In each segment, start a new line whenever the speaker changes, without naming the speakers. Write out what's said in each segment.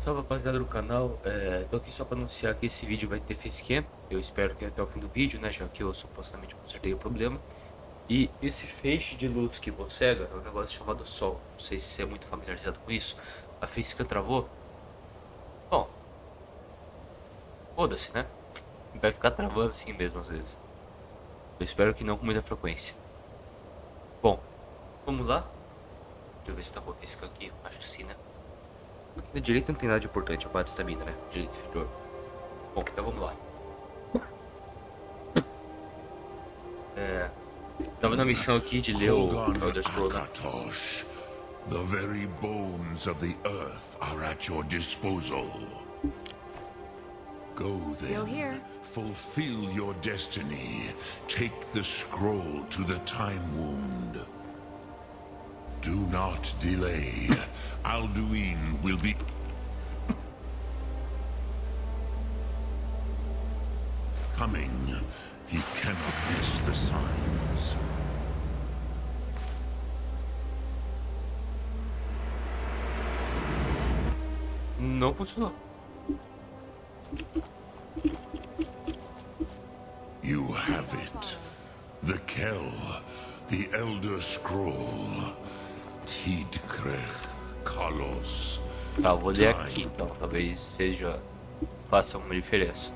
Salve rapaziada do canal, tô aqui só para anunciar que esse vídeo vai ter facecam. Eu espero que até o fim do vídeo, né, já que eu supostamente consertei o problema. E esse feixe de luz que você cega é um negócio chamado sol. Não sei se você é muito familiarizado com isso. A facecam travou? Bom, foda-se, né? Vai ficar travando assim mesmo às vezes. Eu espero que não com muita frequência. Bom, vamos lá. Deixa eu ver se tá com a facecam aqui. Acho que sim, né? Aqui na direita não tem nada de importante, a parte de estamina, né? Direita inferior. Bom, então vamos lá. Tava na missão aqui de ler o Elder Scrolls, né?
Akatosh, the very bones of the earth are at your disposal. Go
Still
then,
here.
fulfill your destiny. Take the scroll to the time wound. Do not delay. Alduin will be... coming. He cannot miss the signs.
Não funcionou.
You have it. The Kell, the Elder Scroll. Tidkrech Kalos.
Tá, vou ler aqui então, talvez faça alguma diferença.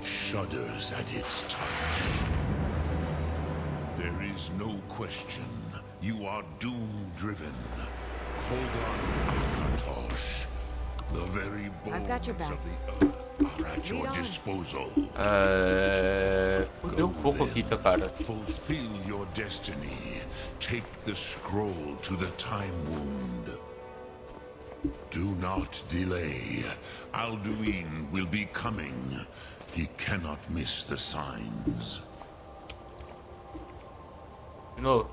Shudders at its touch. There is no question. You are doom-driven. Kolgan Akatosh. The very
I've got your
bones
back.
of the earth are at your
Lead on.
disposal.
Fudeu pouco aqui, tá, cara.
Fulfill your destiny. Take the scroll to the time wound. Do not delay. Alduin will be coming. He cannot miss the signs.
De novo.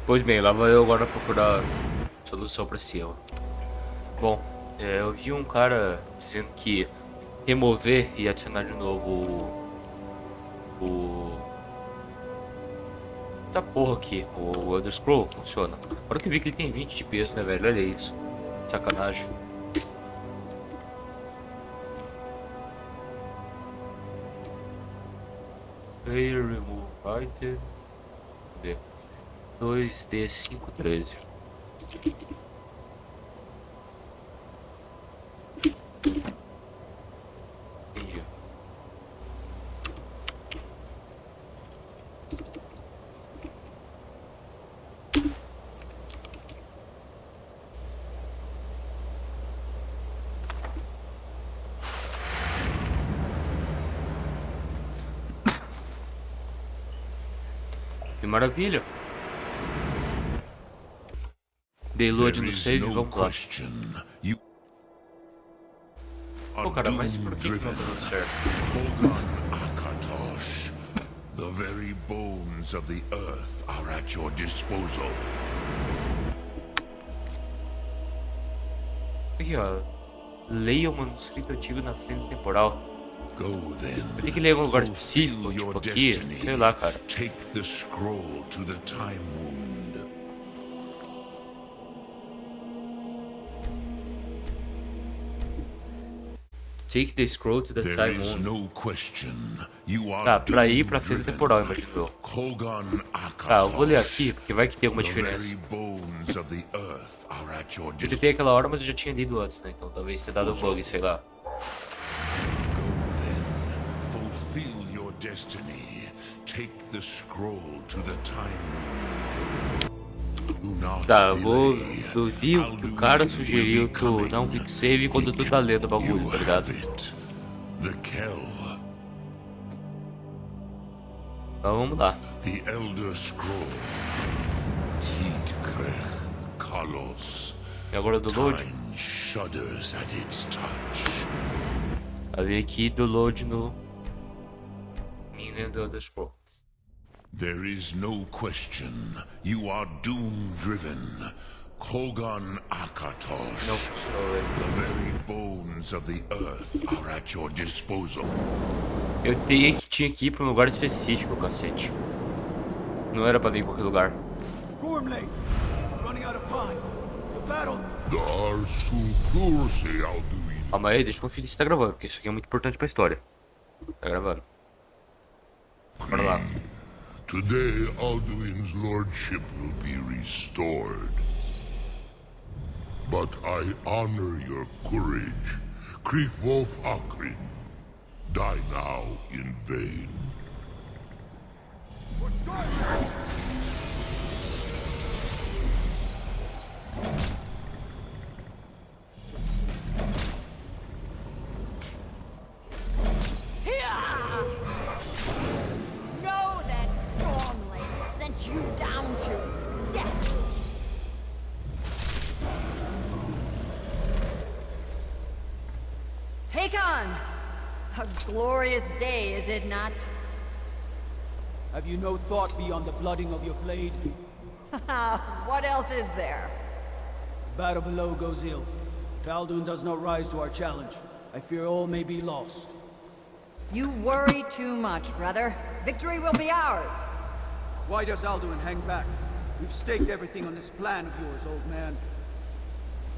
Pois bem, lá vou eu agora procurar solução pra cima. Bom, eu vi um cara dizendo que remover e adicionar de novo essa porra aqui, o Elder Scroll, funciona. Agora que eu vi que ele tem 20 de peso, né, velho? Olha isso. Sacanagem. Player remove item. Cadê? 2D513. Entendi. Que maravilha. Dei load no save, vamos lá. Pô, cara, mas por que não tá dando certo?
Kolgan Akatosh. The very bones of the earth are at your disposal.
Aqui, ó. Leia o manuscrito antigo na frente temporal.
Go then.
Eu tenho que ler em um lugar específico,
Fulfill
tipo
your
aqui,
destiny.
sei lá, cara.
Take the scroll to the time wound.
Take the scroll to the
There
time
is
moon.
no question. You are
Tá, pra ir pra frente
doom-driven.
temporal, imagino eu.
Kolgan
Tá, eu vou ler
Akatosh.
aqui, porque vai que tem alguma
The
diferença.
very bones of the earth are at your
Eu
disposal.
tentei aquela hora, mas eu já tinha lido antes, né? Então talvez tenha dado bug, sei lá.
Go then, fulfill your destiny. Take the scroll to the time wound. Do not
Tá, eu vou
delay.
do dia que o cara sugeriu tu não quick save quando tu tá lendo o bagulho,
You
tá ligado?
have it. The Kell,
Então vamos lá.
the Elder Scroll. Tidkrech Kalos.
E agora do load.
Time shudders at its touch.
Eu vi aqui do load no Minion do Elder Scroll.
There is no question. You are doom-driven. Kogan Akatosh.
Não funcionou, velho.
The very bones of the earth are at your disposal.
Eu tinha que ir pra um lugar específico, cacete. Não era pra ir em qualquer lugar.
Gormley, running out of time. The battle.
Dar Sulfurse, Alduin.
Calma aí, deixa eu conferir se tá gravando, porque isso aqui é muito importante pra história. Tá gravando. Bora lá.
Today, Alduin's lordship will be restored. But I honor your courage. Kriegwolf Akrin. Die now in vain.
For Skyrim.
Know that Gormley sent you down to death. Hakon! A glorious day, is it not?
Have you no thought beyond the blooding of your blade?
What else is there?
The battle below goes ill. If Alduin does not rise to our challenge, I fear all may be lost.
You worry too much, brother. Victory will be ours.
Why does Alduin hang back? We've staked everything on this plan of yours, old man.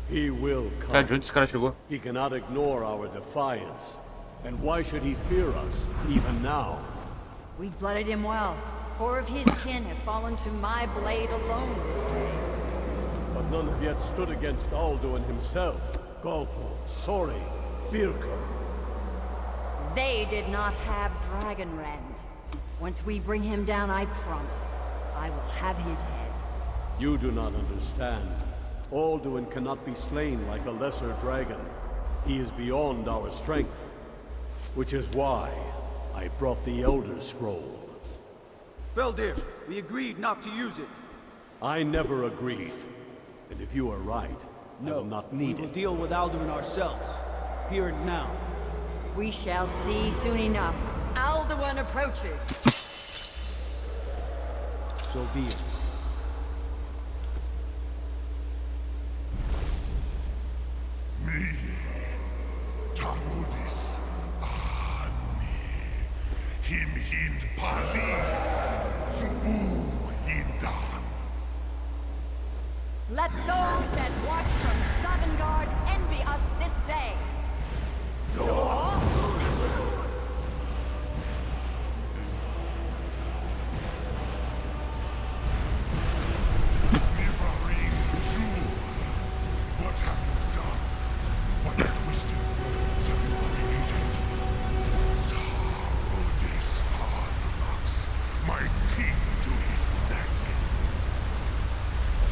He will
Cara,
come.
de onde esse cara chegou?
He cannot ignore our defiance. And why should he fear us, even now?
We blooded him well. 4 of his kin have fallen to my blade alone this day.
But none have yet stood against Alduin himself. Golfo, Sori, Birka.
They did not have Dragonrend. Once we bring him down, I promise, I will have his head.
You do not understand. Alduin cannot be slain like a lesser dragon. He is beyond our strength. Which is why I brought the Elder Scroll.
Feldir, we agreed not to use it.
I never agreed. And if you are right, I will not need
we will
it.
deal with Alduin ourselves. Here and now.
We shall see soon enough. Alduin approaches.
So be it.
Me, Tarudis, Ani, Him Hind Pali, Suu Hindan.
Let those that watch from Savangard envy us this day.
Mivarin Jul, what have you done? What twisted words have you created? Tarudis Hardlocks, my teeth to his neck.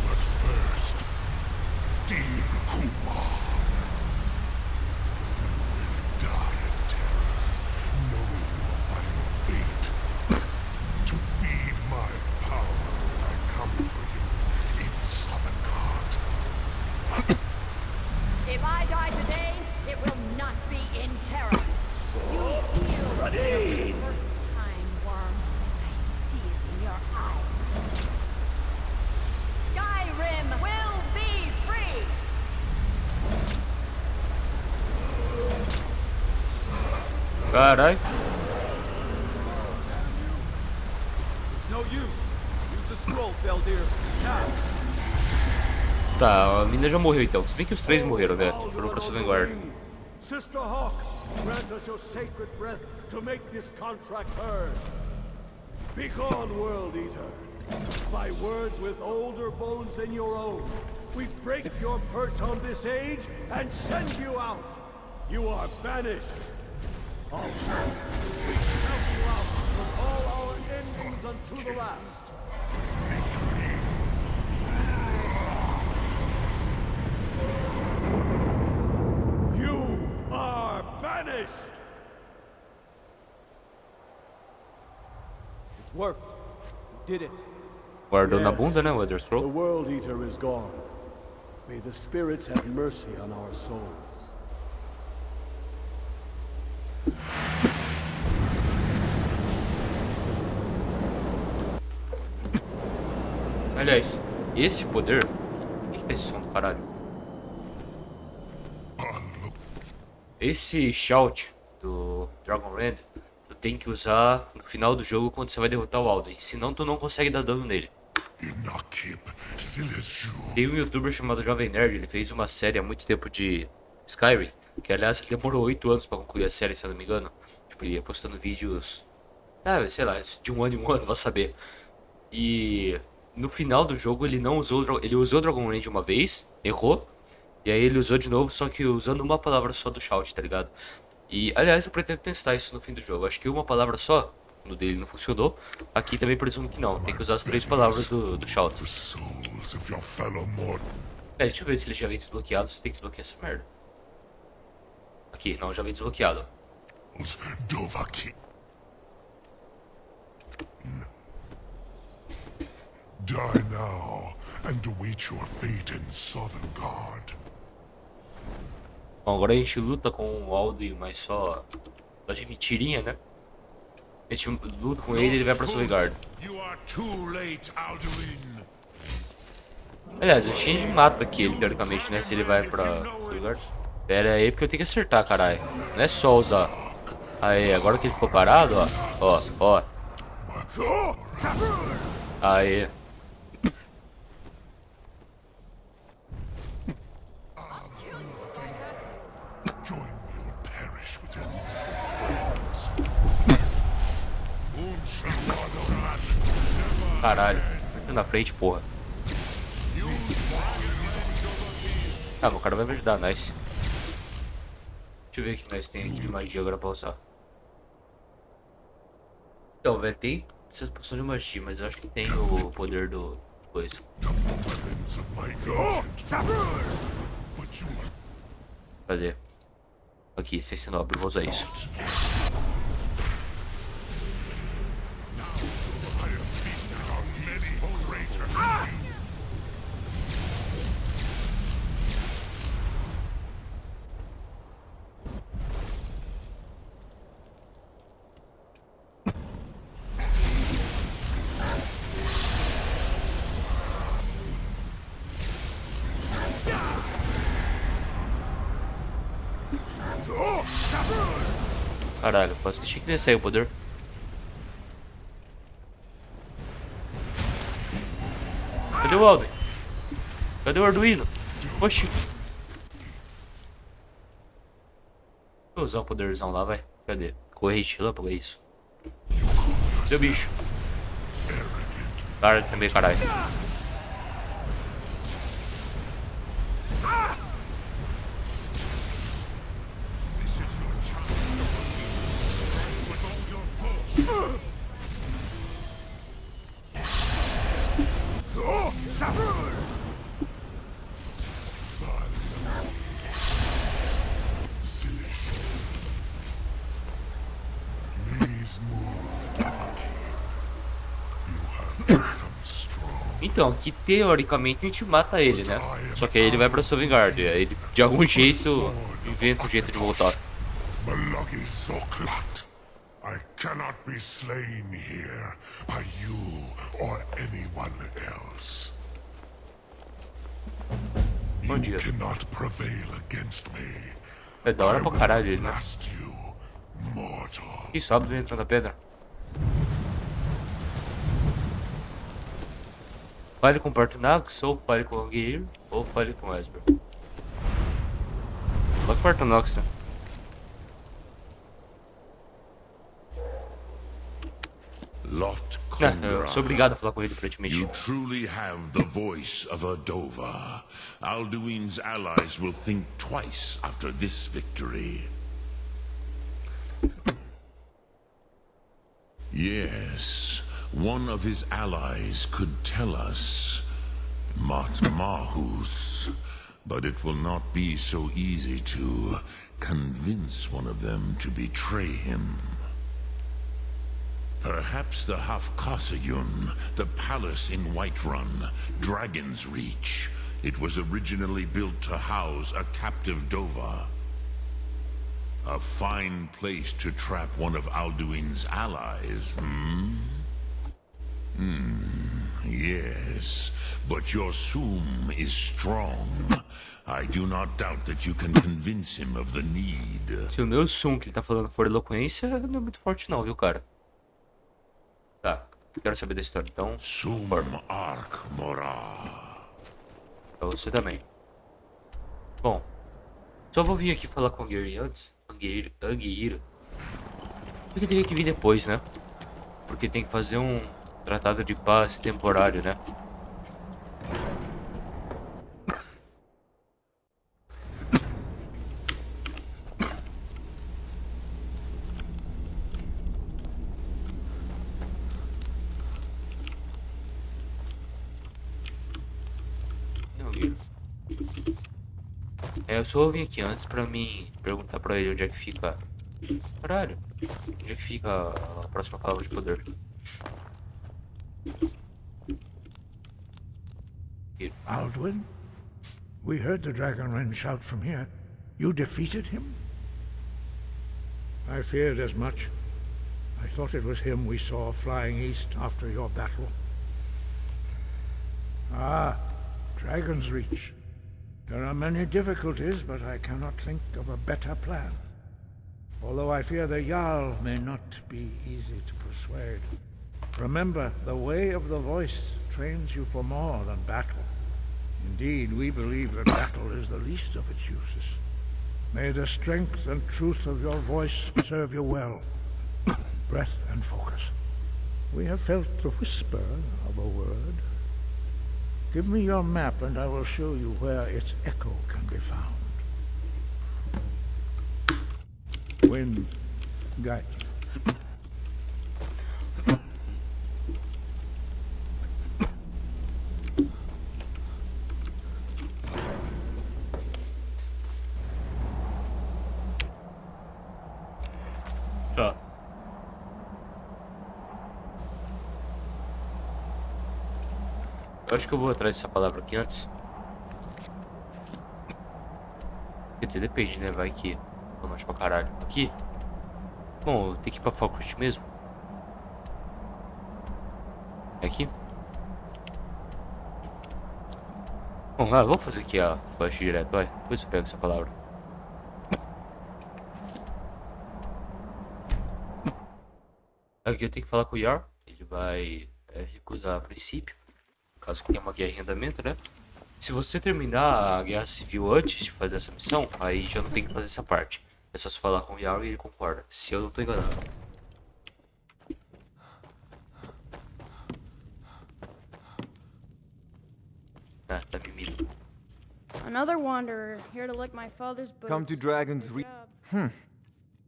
But first, Dear Kumar. Die in terror, knowing your final fate. To feed my power, I come for you in Sovngarde.
If I die today, it will not be in terror. You feel for the first time, Worm. I see it in your eyes. Skyrim will be free!
Caralho.
It's no use. Use the scroll, Feldir. Now.
Tá, a mina já morreu então. Se bem que os 3 morreram, né? Foram pra Sovngarde.
Sister Hawk, grant us your sacred breath to make this contract heard. Begone, World Eater. By words with older bones than your own, we break your perch on this age and send you out. You are banished. Also, we count you out from all our endings unto the last. You are banished!
It worked. We did it.
Guardou na
Yes.
bunda, né, o Elder
The
Scroll?
World Eater is gone. May the spirits have mercy on our souls.
Aliás, esse poder esse som do caralho. Esse shout do Dragon Rand, tu tem que usar no final do jogo quando você vai derrotar o Alduin. Senão tu não consegue dar dano nele. Tem um youtuber chamado Jovem Nerd, ele fez uma série há muito tempo de Skyrim, que aliás demorou 8 anos pra concluir a série, se eu não me engano. Tipo, ele ia postando vídeos, sei lá, de um ano em um ano, vai saber. E no final do jogo ele não usou, ele usou Dragon Rage uma vez, errou, e aí ele usou de novo, só que usando uma palavra só do shout, tá ligado? E aliás eu pretendo testar isso no fim do jogo, acho que uma palavra só, no dele não funcionou, aqui também presumo que não, tem que usar as 3 palavras do shout. Deixa eu ver se ele já vem desbloqueado, você tem que desbloquear essa merda. Aqui, não, já vem desbloqueado.
Die now and await your fate in Sovngarde.
Bom, agora a gente luta com o Alduin, mas só de mentirinha, né? A gente luta com ele e ele vai pra Sovngarde. Aliás, acho que a gente mata aqui ele, teoricamente, né? Se ele vai pra Sovngarde. Pera aí, porque eu tenho que acertar, caralho. Não é só usar. Aí, agora que ele ficou parado, ó. Aí. Caralho, entra na frente, porra. Ah, meu cara vai me ajudar, nice. Deixa eu ver o que nós tem aqui de magia agora pra usar. Então, velho, tem essas poções de magia, mas eu acho que tem o poder do coisa. Cadê? Aqui, essência nobre, vou usar isso. Caralho, quase que tinha que descer o poder. Cadê o Alduin? Cadê o Arduino? Oxi. Deixa eu usar o poderzão lá, vai. Cadê? Corrente, relâmpago, é isso. Seu bicho. Cara também, caralho. Então, aqui teoricamente a gente mata ele, né? Só que aí ele vai pra Sovngarde, aí ele de algum jeito inventa um jeito de voltar.
I cannot be slain here by you or anyone else.
Bom dia.
You cannot prevail against me.
É da hora pra caralho ele, né?
Blast you, mortal.
Ih, sobe dentro da pedra. Fale com o Partonax, ou fale com o Geir, ou fale com o Esper. Fala com o Partonax, né?
Lot
Eu sou obrigado a falar com ele, aparentemente.
You truly have the voice of a Dova. Alduin's allies will think twice after this victory. Yes, one of his allies could tell us Matmahus, but it will not be so easy to convince one of them to betray him. Perhaps the Hafkasayun, the palace in Whiterun, Dragon's Reach. It was originally built to house a captive Dova. A fine place to trap one of Alduin's allies, Yes, but your Soom is strong. I do not doubt that you can convince him of the need.
Se o meu Sum que ele tá falando for eloquência, não é muito forte não, viu, cara? Tá, quero saber da história, então...
Soom
concordo.
Ark Morah.
Pra você também. Bom, só vou vir aqui falar com o Anguir antes. Anguir. Porque teria que vir depois, né? Porque tem que fazer um tratado de paz temporário, né? Eu só vim aqui antes pra mim perguntar pra ele onde é que fica. Caralho, onde é que fica a próxima palavra de poder?
Alduin? We heard the Dragonren shout from here. You defeated him? I feared as much. I thought it was him we saw flying east after your battle. Ah, Dragon's Reach. There are many difficulties, but I cannot think of a better plan. Although I fear the Jarl may not be easy to persuade. Remember, the way of the voice trains you for more than battle. Indeed, we believe that battle is the least of its uses. May the strength and truth of your voice serve you well. Breath and focus. We have felt the whisper of a word. Give me your map and I will show you where its echo can be found. Wind, guide you.
Tá. Eu acho que eu vou atrás dessa palavra aqui antes. Quer dizer, depende, né? Vai que eu longe pra caralho. Aqui? Bom, tem que ir pra Falkreath mesmo. É aqui? Bom, vamos fazer aqui a flash direto, vai. Depois eu pego essa palavra. Aqui eu tenho que falar com o Yar. Ele vai recusar a princípio. Caso tenha uma guerra em andamento, né? Se você terminar a guerra civil antes de fazer essa missão, aí já não tem que fazer essa parte. É só se falar com o Yar e ele concorda. Se eu não tô enganado. Ah, tá mimido.
Another wanderer here to lick my father's boots.
Come to Dragon's
Good
Reach.
job.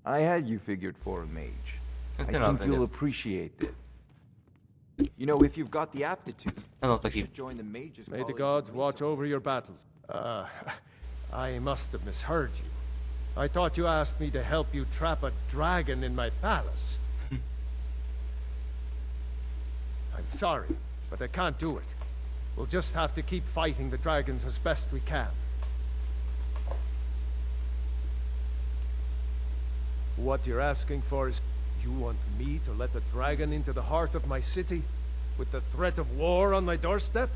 I had you figured for a mage. I
Não tem nada,
think you'll
entendeu?
appreciate it. You know, if you've got the aptitude,
Ah, não, tá
you
aqui.
should join the mages.
May the
college
gods
in
watch
Winter.
over your battles. I must have misheard you. I thought you asked me to help you trap a dragon in my palace. I'm sorry, but I can't do it. We'll just have to keep fighting the dragons as best we can. What you're asking for is, you want me to let a dragon into the heart of my city, with the threat of war on my doorstep?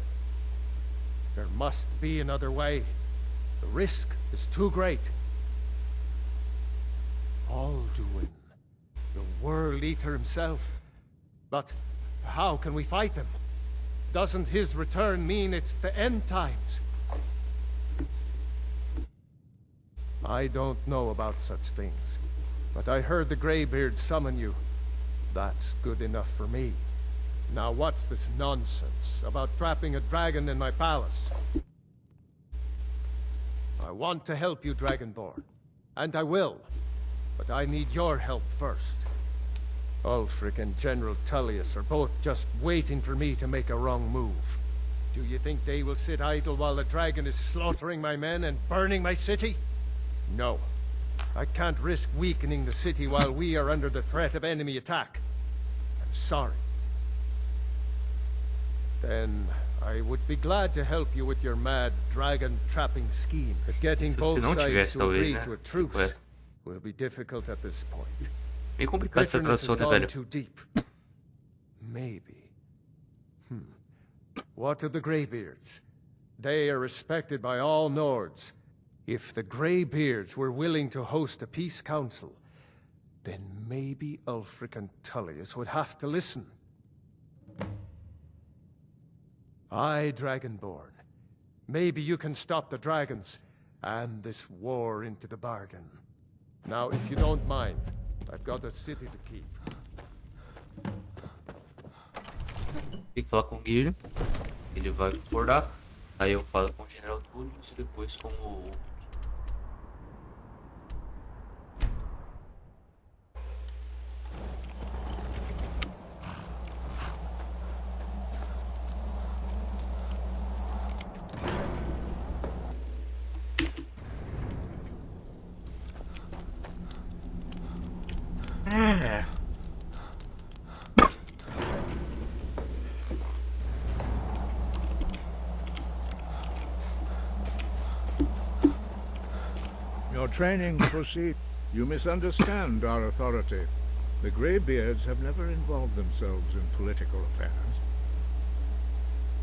There must be another way. The risk is too great. Alduin, the World Eater himself. But how can we fight him? Doesn't his return mean it's the end times? I don't know about such things, but I heard the Greybeard summon you. That's good enough for me. Now what's this nonsense about trapping a dragon in my palace? I want to help you, Dragonborn, and I will, but I need your help first. Ulfric and General Tullius are both just waiting for me to make a wrong move. Do you think they will sit idle while the dragon is slaughtering my men and burning my city? No. I can't risk weakening the city while we are under the threat of enemy attack. I'm sorry. Then I would be glad to help you with your mad dragon trapping scheme. But getting both
não
sides
tivesse,
to
talvez,
agree
né?
to a truce
Ué.
will be difficult at this point.
Meio complicado essa
Bitterness
tradução,
has
né,
gone
velho?
too deep. Maybe.
What of the Greybeards? They are respected by all Nords. If the Greybeards were willing to host a peace council, then maybe Ulfric and Tullius would have to listen. Aye, Dragonborn. Maybe you can stop the dragons, and this war into the bargain. Now, if you don't mind, I've got a city to keep.
Tem que falar com o Guilherme. Ele vai concordar. Aí eu falo com o General Tullius e depois com o...
Your training proceeds. You misunderstand our authority. The Greybeards have never involved themselves in political affairs.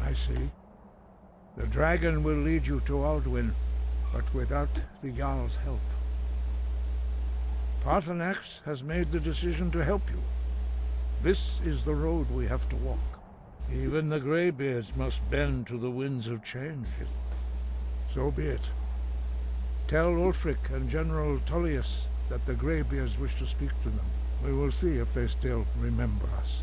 I see. The dragon will lead you to Alduin, but without the Jarl's help. Paarthurnax has made the decision to help you. This is the road we have to walk. Even the Greybeards must bend to the winds of change. So be it. Tell Ulfric and General Tullius that the Greybeards wish to speak to them. We will see if they still remember us.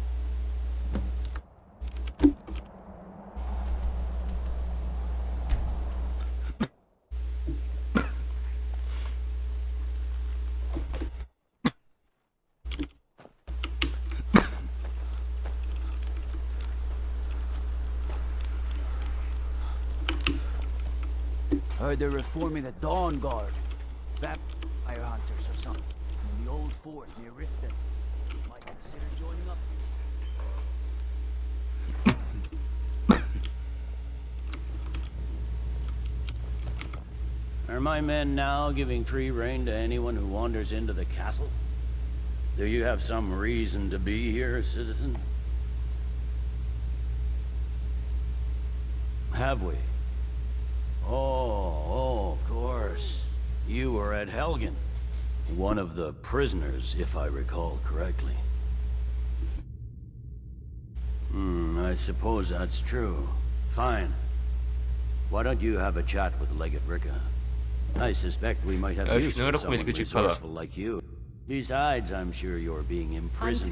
Heard they're reforming the Dawn Guard. Vampire hunters or something. In the old fort near Riften. Might consider joining up.
Are my men now giving free rein to anyone who wanders into the castle? Do you have some reason to be here, citizen? Have we? Oh, of course. You were at Helgen. One of the prisoners, if I recall correctly. I suppose that's true. Fine. Why don't you have a chat with Legate Ricka? I suspect we might have use of someone resourceful like you. Besides, I'm sure you're being imprisoned.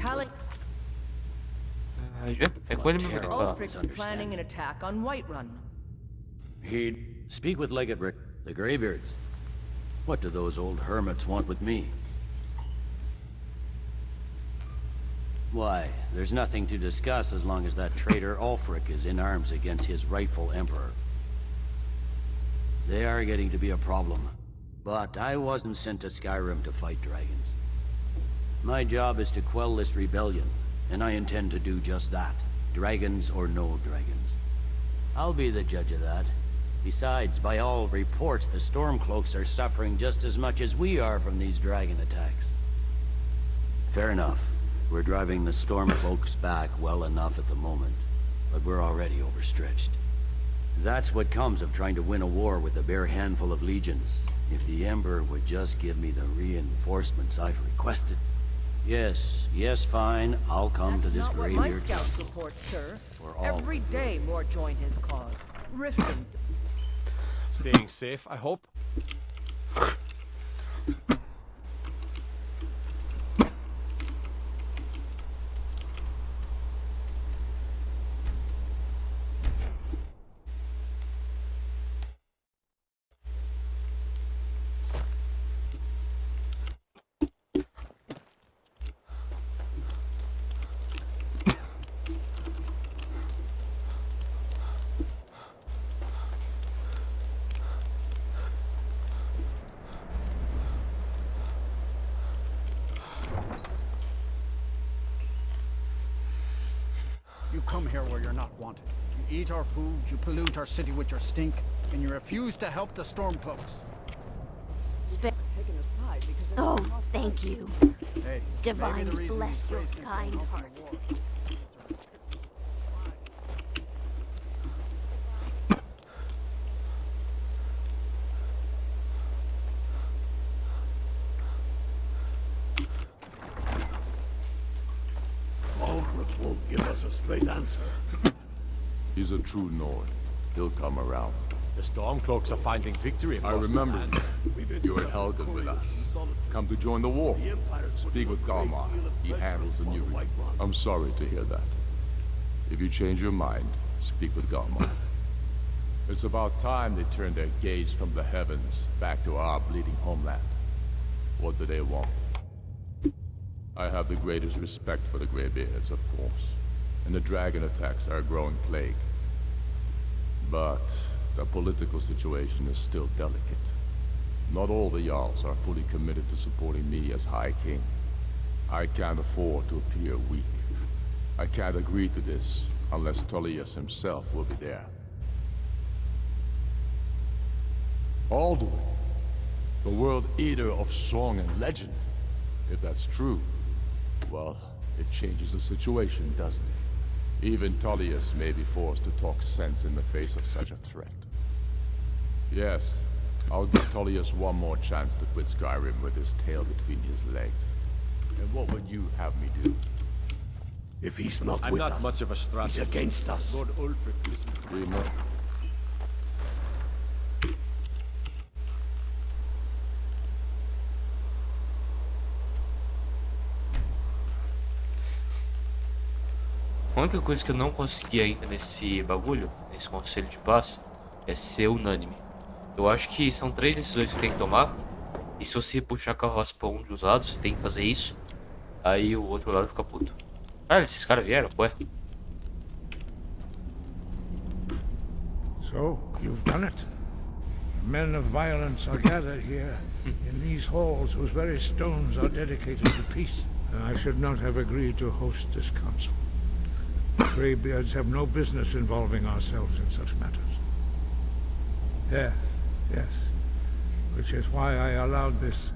Ulfric's planning an attack on Whiterun.
He'd speak with Legate Rick, the Greybeards. What do those old hermits want with me? Why, there's nothing to discuss as long as that traitor Ulfric is in arms against his rightful emperor. They are getting to be a problem. But I wasn't sent to Skyrim to fight dragons. My job is to quell this rebellion, and I intend to do just that. Dragons or no dragons. I'll be the judge of that. Besides, by all reports, the Stormcloaks are suffering just as much as we are from these dragon attacks. Fair enough. We're driving the Stormcloaks back well enough at the moment, but we're already overstretched. That's what comes of trying to win a war with a bare handful of legions. If the Emperor would just give me the reinforcements I've requested. Yes, fine. I'll come to this Greybeard
That's not what my scouts
Council.
report, sir.
We're all
Every day more join his cause. Riften.
Staying safe, I hope.
You come here where you're not wanted. You eat our food, you pollute our city with your stink, and you refuse to help the Stormcloaks.
Oh, thank you.
Hey,
Divines bless your kind heart.
give us a straight answer.
He's a true Nord. He'll come around.
The Stormcloaks are finding victory
I
across the
remember
land.
you were at Helgen with us. Come to join the war. Speak with Galmar. He handles the new region. I'm sorry to hear that. If you change your mind, speak with Galmar. It's about time they turned their gaze from the heavens back to our bleeding homeland. What do they want? I have the greatest respect for the Greybeards, of course, and the dragon attacks are a growing plague. But the political situation is still delicate. Not all the Jarls are fully committed to supporting me as High King. I can't afford to appear weak. I can't agree to this unless Tullius himself will be there. Alduin, the World Eater of song and legend. If that's true, well, it changes the situation, doesn't it? Even Tullius may be forced to talk sense in the face of such a threat. Yes, I'll give Tullius one more chance to quit Skyrim with his tail between his legs. And what would you have me do?
If he's not
I'm
with
not
us,
much of a
he's
strategist.
against us.
Lord Ulfric, listen.
We know.
A única coisa que eu não consegui ainda nesse bagulho, nesse conselho de paz, é ser unânime. Eu acho que são 3 decisões que você tem que tomar. E se você puxar a carroça pra um dos lados, você tem que fazer isso. Aí o outro lado fica puto. Ah, esses caras vieram, ué.
So, you've done it. Men of violence are gathered here in these halls whose very stones are dedicated to peace. And I should not have agreed to host this council. Greybeards have no business involving ourselves in such matters. Yes, yes. Which is why I allowed this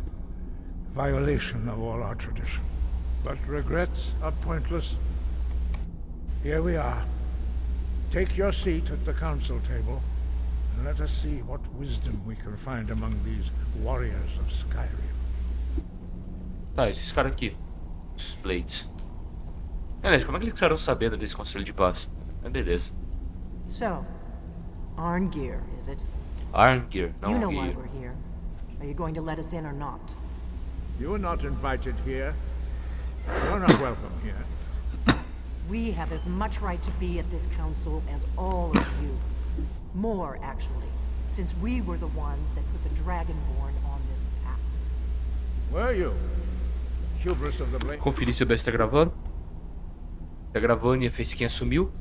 violation of all our tradition. But regrets are pointless. Here we are. Take your seat at the council table, and let us see what wisdom we can find among these warriors of Skyrim.
Tá, esses caras aqui. Os Blades. Aliás, como é que eles ficaram sabendo desse conselho de paz? Mas beleza.
So, Arngeir, is it?
Arngeir, não
You know why
Arngeir.
we're here. Are you going to let us in or not?
You are not invited here. You are not welcome here.
We have as much right to be at this council as all of you. More, actually, since we were the ones that put the Dragonborn on this path.
Were you? Hubris of the Blade.
Conferir se o OBS tá gravando. Tá gravando e a face quem assumiu.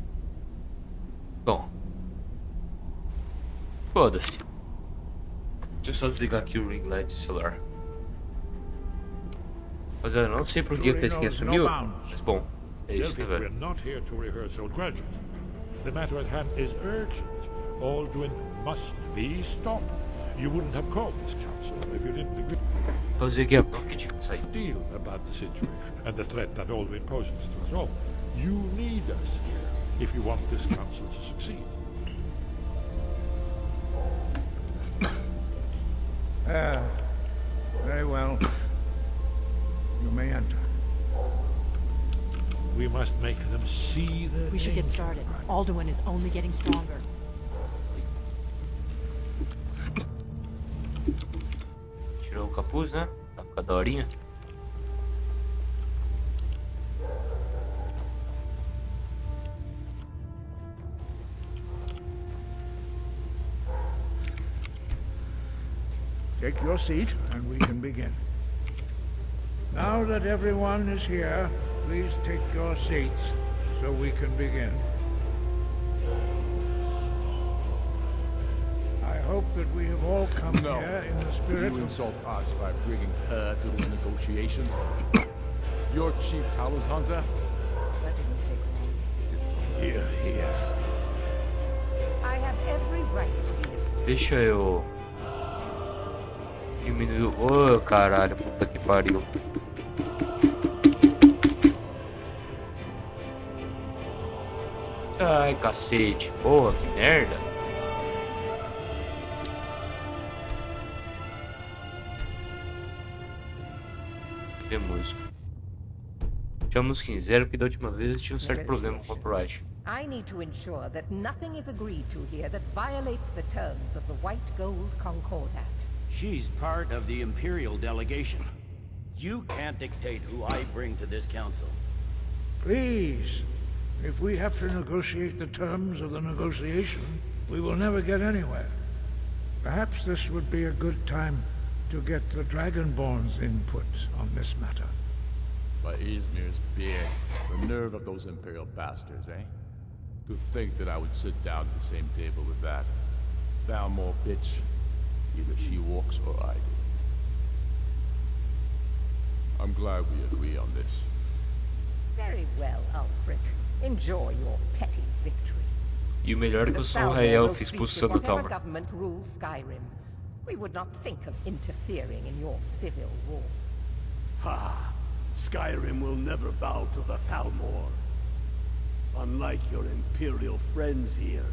Bom. Foda-se. Deixa eu só desligar aqui o ring light do celular. Mas eu não sei por que a face quem assumiu. Mas bom, é isso, né,
We're
velho?
not here to rehearse old grudges. The matter at hand is urgent. Alduin must be stopped. You wouldn't have called this council if you didn't agree.
Fazer aqui a que tinha que sair.
Deal about the situation and the threat that Alduin poses to us all. You need us here if you want this council to succeed.
Very well. You may enter.
We must make them see the
We should get started. Alduin is only getting stronger.
Tirou o capuz, né? Pra ficar daorinha.
Take your seat, and we can begin. Now that everyone is here, please take your seats so we can begin. I hope that we have all come here in the spirit
You
of...
insult us by bringing her to this negotiation. Your chief Talos hunter?
That didn't take long.
Here, here.
I have every right to be.
Deixa eu diminuir. Ô, caralho, puta que pariu. Ai, cacete. Porra, que merda. Cadê música? Deixa achamos que zero, que da última vez tinha um certo problema com o copyright.
I need to ensure that nothing is agreed to here that violates the terms of the White Gold Concordat.
She's part of the Imperial delegation. You can't dictate who I bring to this council.
Please, if we have to negotiate the terms of the negotiation, we will never get anywhere. Perhaps this would be a good time to get the Dragonborn's input on this matter.
By Izmir's beard, the nerve of those Imperial bastards, eh? To think that I would sit down at the same table with that. Thalmor bitch. Either she walks or I do. I'm glad we agree on this.
Very well, Ulfric. Enjoy your petty victory.
E o melhor é que eu sou o rei elfo expulsando o Talmor.
Government rules Skyrim. We would not think of interfering in your civil war.
Ha! Skyrim will never bow to the Thalmor. Unlike your Imperial friends here.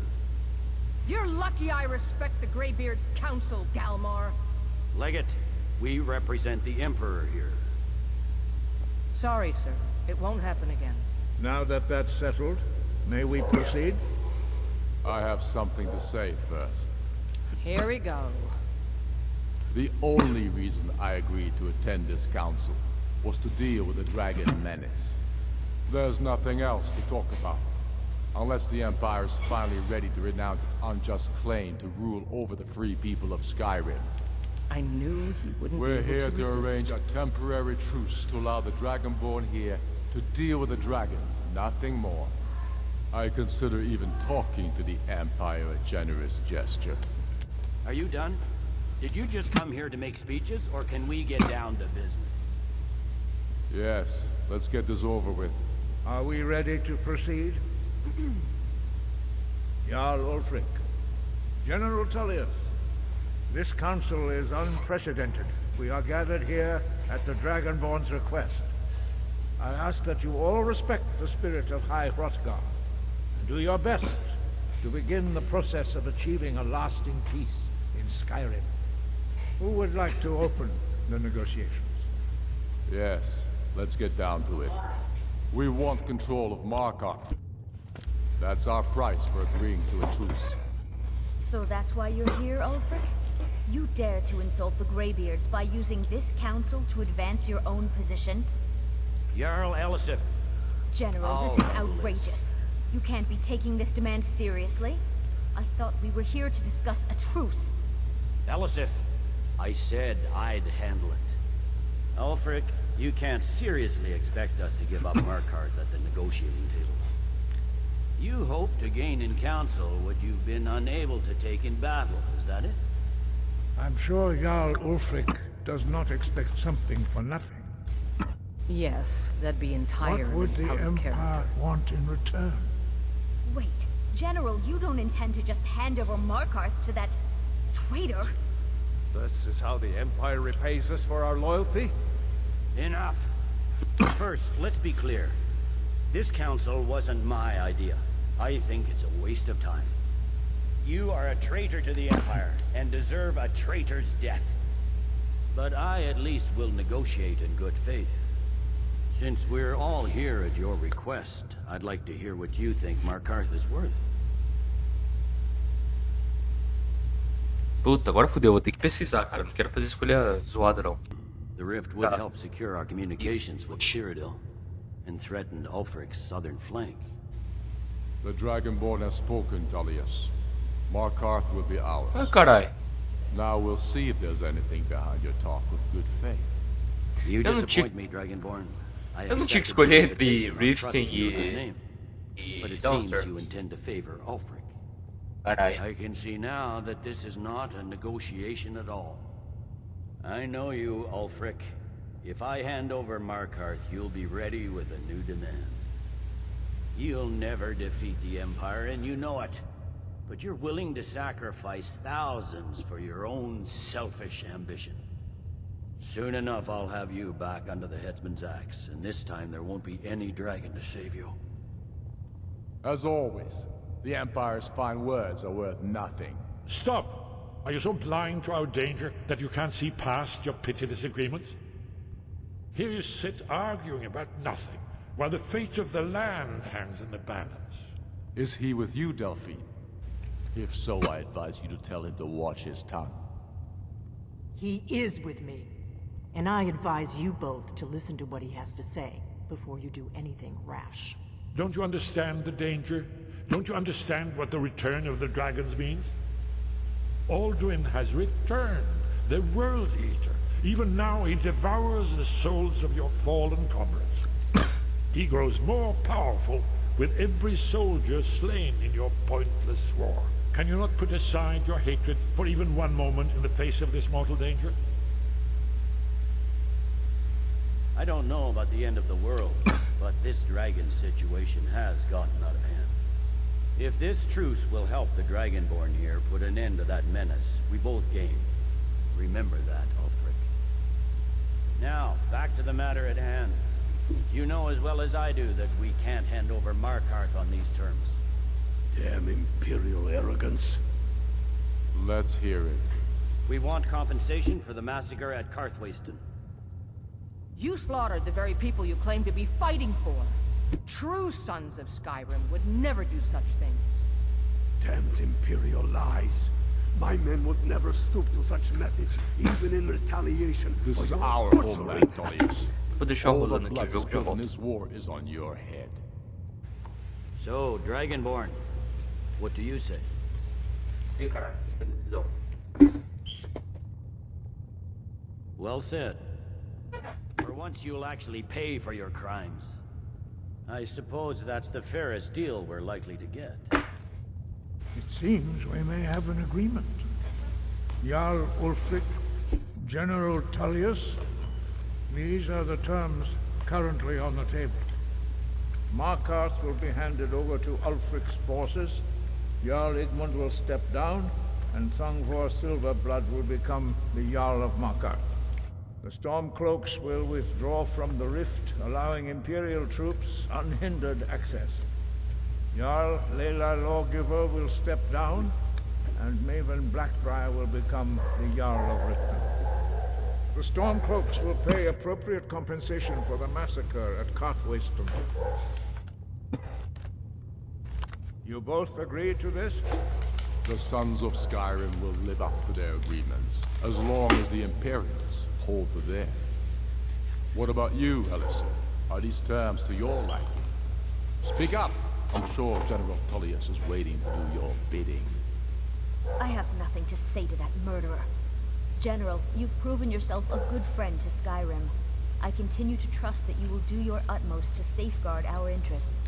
You're lucky I respect the Greybeard's council, Galmar.
Legate, we represent the Emperor here.
Sorry, sir. It won't happen again.
Now that that's settled, may we proceed?
I have something to say first.
Here we go.
The only reason I agreed to attend this council was to deal with the dragon menace. There's nothing else to talk about. Unless the Empire is finally ready to renounce its unjust claim to rule over the free people of Skyrim.
I knew he wouldn't
We're
be able
here
to
to
resist.
arrange a temporary truce to allow the Dragonborn here to deal with the dragons, nothing more. I consider even talking to the Empire a generous gesture.
Are you done? Did you just come here to make speeches, or can we get down to business?
Yes, let's get this over with.
Are we ready to proceed? Jarl Ulfric, General Tullius, this council is unprecedented. We are gathered here at the Dragonborn's request. I ask that you all respect the spirit of High Hrothgar, and do your best to begin the process of achieving a lasting peace in Skyrim. Who would like to open the negotiations?
Yes, let's get down to it. We want control of Markarth. That's our price for agreeing to a truce.
So that's why you're here, Ulfric? You dare to insult the Greybeards by using this council to advance your own position?
Jarl Elisif.
General, this is outrageous. You can't be taking this demand seriously. I thought we were here to discuss a truce.
Elisif, I said I'd handle it. Ulfric, you can't seriously expect us to give up Markarth at the negotiating table. You hope to gain in council what you've been unable to take in battle, is that it?
I'm sure Jarl Ulfric does not expect something for nothing.
Yes, that'd be entirely
What would the
out of
Empire
character.
want in return?
Wait, General, you don't intend to just hand over Markarth to that traitor?
This is how the Empire repays us for our loyalty?
Enough. First, let's be clear. This council wasn't my idea. I think it's a waste of time. You are a traitor to the Empire, and deserve a traitor's death. But I at least will negotiate in good faith. Since we're all here at your request, I'd like to hear what you think Markarth is worth.
Puta, agora fodeu, vou ter que pesquisar, cara. Não quero fazer escolha zoada, não.
The rift would help secure our communications with Cyrodiil, and threatened Ulfric's southern flank.
The Dragonborn has spoken, Tullius. Markarth will be ours.
Ah, carai.
Now we'll see if there's anything behind your talk with good faith. You disappoint me, Dragonborn.
Eu não tinha que escolher entre Riften e
But it seems you intend to favor Ulfric. I can see now that this is not a negotiation at all. I know you, Ulfric. If I hand over Markarth, you'll be ready with a new demand. You'll never defeat the Empire, and you know it. But you're willing to sacrifice thousands for your own selfish ambition. Soon enough, I'll have you back under the headsman's axe, and this time there won't be any dragon to save you.
As always, the Empire's fine words are worth nothing.
Stop! Are you so blind to our danger that you can't see past your pitiless agreements? Here you sit arguing about nothing, while the fate of the land hangs in the balance.
Is he with you, Delphine? If so, I advise you to tell him to watch his tongue.
He is with me. And I advise you both to listen to what he has to say before you do anything rash.
Don't you understand the danger? Don't you understand what the return of the dragons means? Alduin has returned, the World Eater. Even now he devours the souls of your fallen comrades. He grows more powerful with every soldier slain in your pointless war. Can you not put aside your hatred for even one moment in the face of this mortal danger?
I don't know about the end of the world, but this dragon situation has gotten out of hand. If this truce will help the Dragonborn here put an end to that menace, we both gain. Remember that, Ulfric. Now, back to the matter at hand. You know as well as I do that we can't hand over Markarth on these terms.
Damn Imperial arrogance.
Let's hear it.
We want compensation for the massacre at Karthwasten.
You slaughtered the very people you claim to be fighting for. True sons of Skyrim would never do such things.
Damned Imperial lies. My men would never stoop to such methods, even in retaliation.
This is
your
our
butchery.
homeland, Tullius.
Vou deixar
All the
rolando aqui,
blood
ver o que
spilled in
rola.
this war is on your head.
So, Dragonborn, what do you say?
Ih, caralho, que decisão.
Well said. For once you'll actually pay for your crimes. I suppose that's the fairest deal we're likely to get.
It seems we may have an agreement. Jarl Ulfric, General Tullius, these are the terms currently on the table. Markarth will be handed over to Ulfric's forces, Jarl Igmund will step down, and Thungvor Silverblood will become the Jarl of Markarth. The Stormcloaks will withdraw from the rift, allowing Imperial troops unhindered access. Jarl Layla Lawgiver will step down, and Maven Blackbriar will become the Jarl of Riften. The Stormcloaks will pay appropriate compensation for the massacre at Karthwasten. You both agree to this?
The sons of Skyrim will live up to their agreements, as long as the Imperials hold to theirs. What about you, Alistair? Are these terms to your liking? Speak up! I'm sure General Tullius is waiting to do your bidding.
I have nothing to say to that murderer. General, you've proven yourself a good friend to Skyrim. I continue to trust that you will do your utmost to safeguard our interests.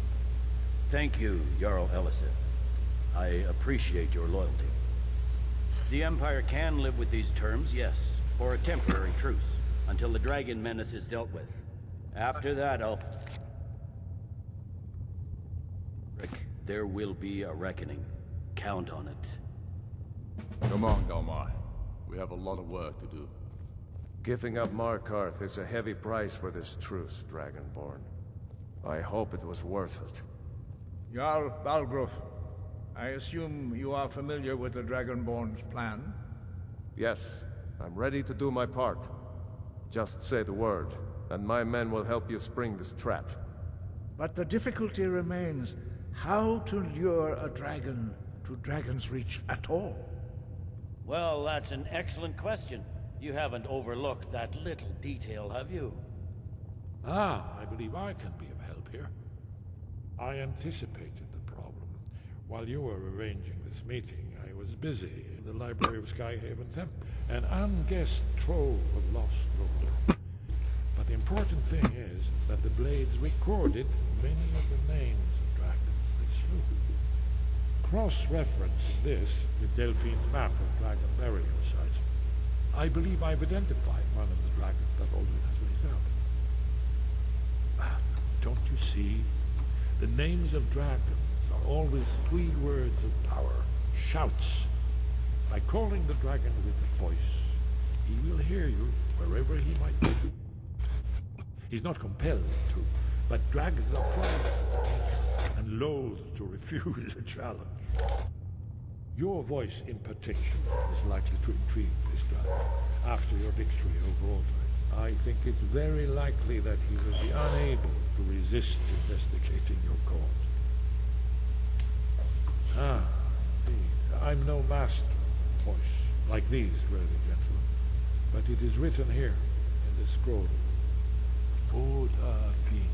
Thank you, Jarl Elisif. I appreciate your loyalty. The Empire can live with these terms, yes, for a temporary truce, until the dragon menace is dealt with. After that, Rick, there will be a reckoning. Count on it.
Come on, Galmar. We have a lot of work to do.
Giving up Markarth is a heavy price for this truce, Dragonborn. I hope it was worth it.
Jarl Balgruuf, I assume you are familiar with the Dragonborn's plan?
Yes, I'm ready to do my part. Just say the word, and my men will help you spring this trap.
But the difficulty remains how to lure a dragon to Dragon's Reach at all.
Well, that's an excellent question. You haven't overlooked that little detail, have you?
Ah, I believe I can be of help here. I anticipated the problem. While you were arranging this meeting, I was busy in the library of Skyhaven Temple, an unguessed trove of lost lore. But the important thing is that the Blades recorded many of the names of dragons they slew. Cross-reference this with Delphine's map of dragon burial sites. I believe I've identified one of the dragons that Alduin has raised up. Ah, don't you see? The names of dragons are always 3 words of power, shouts. By calling the dragon with a voice, he will hear you wherever he might be. He's not compelled to, but dragons are prideful and loath to refuse a challenge. Your voice in particular is likely to intrigue this dragon after your victory over Alduin.
I think it's very likely that he will be unable to resist investigating your cause. Ah, indeed. I'm no master of voice, like these worthy gentlemen, but it is written here in the scroll. Oda Fing,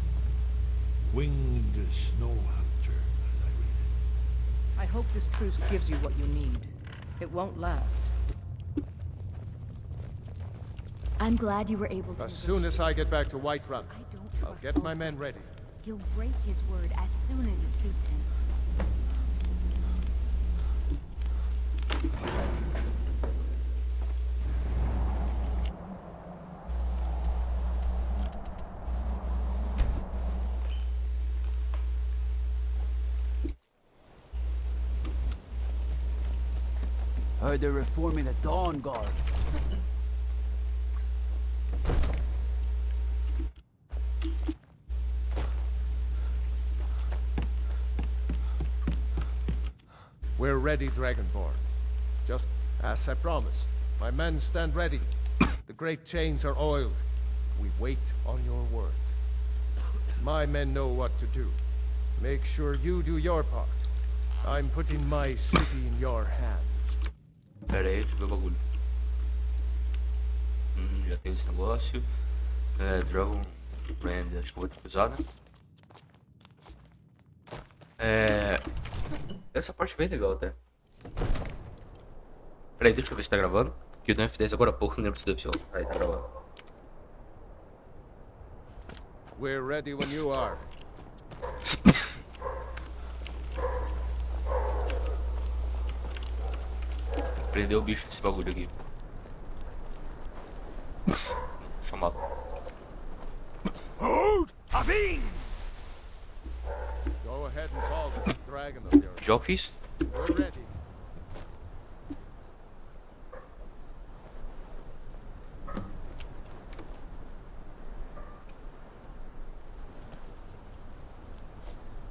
winged snow hunter, as I read it.
I hope this truce gives you what you need. It won't last.
I'm glad you were able to.
As soon as I get back to Whiterun, I'll
trust
get my men ready.
He'll break his word as soon as it suits him.
Heard they're reforming the Dawn Guard.
We're ready, Dragonborn. Just as I promised. My men stand ready. The great chains are oiled. We wait on your word. My men know what to do. Make sure you do your part. I'm putting my city in your hands.
Pera aí, deixa eu ver o bagulho. Já tem esse negócio. Dragon Brand, acho que eu vou ter que usar, né? Essa parte é bem legal até. Pera aí, deixa eu ver se tá gravando. Que eu dei um F10 agora há pouco, não lembro se deu F11. Aí, tá gravando.
We're ready when you are.
Prendeu o bicho desse bagulho aqui. Chamado.
Hold! Avin!
Go ahead and solve this dragon of yours.
Já fiz?
We're ready.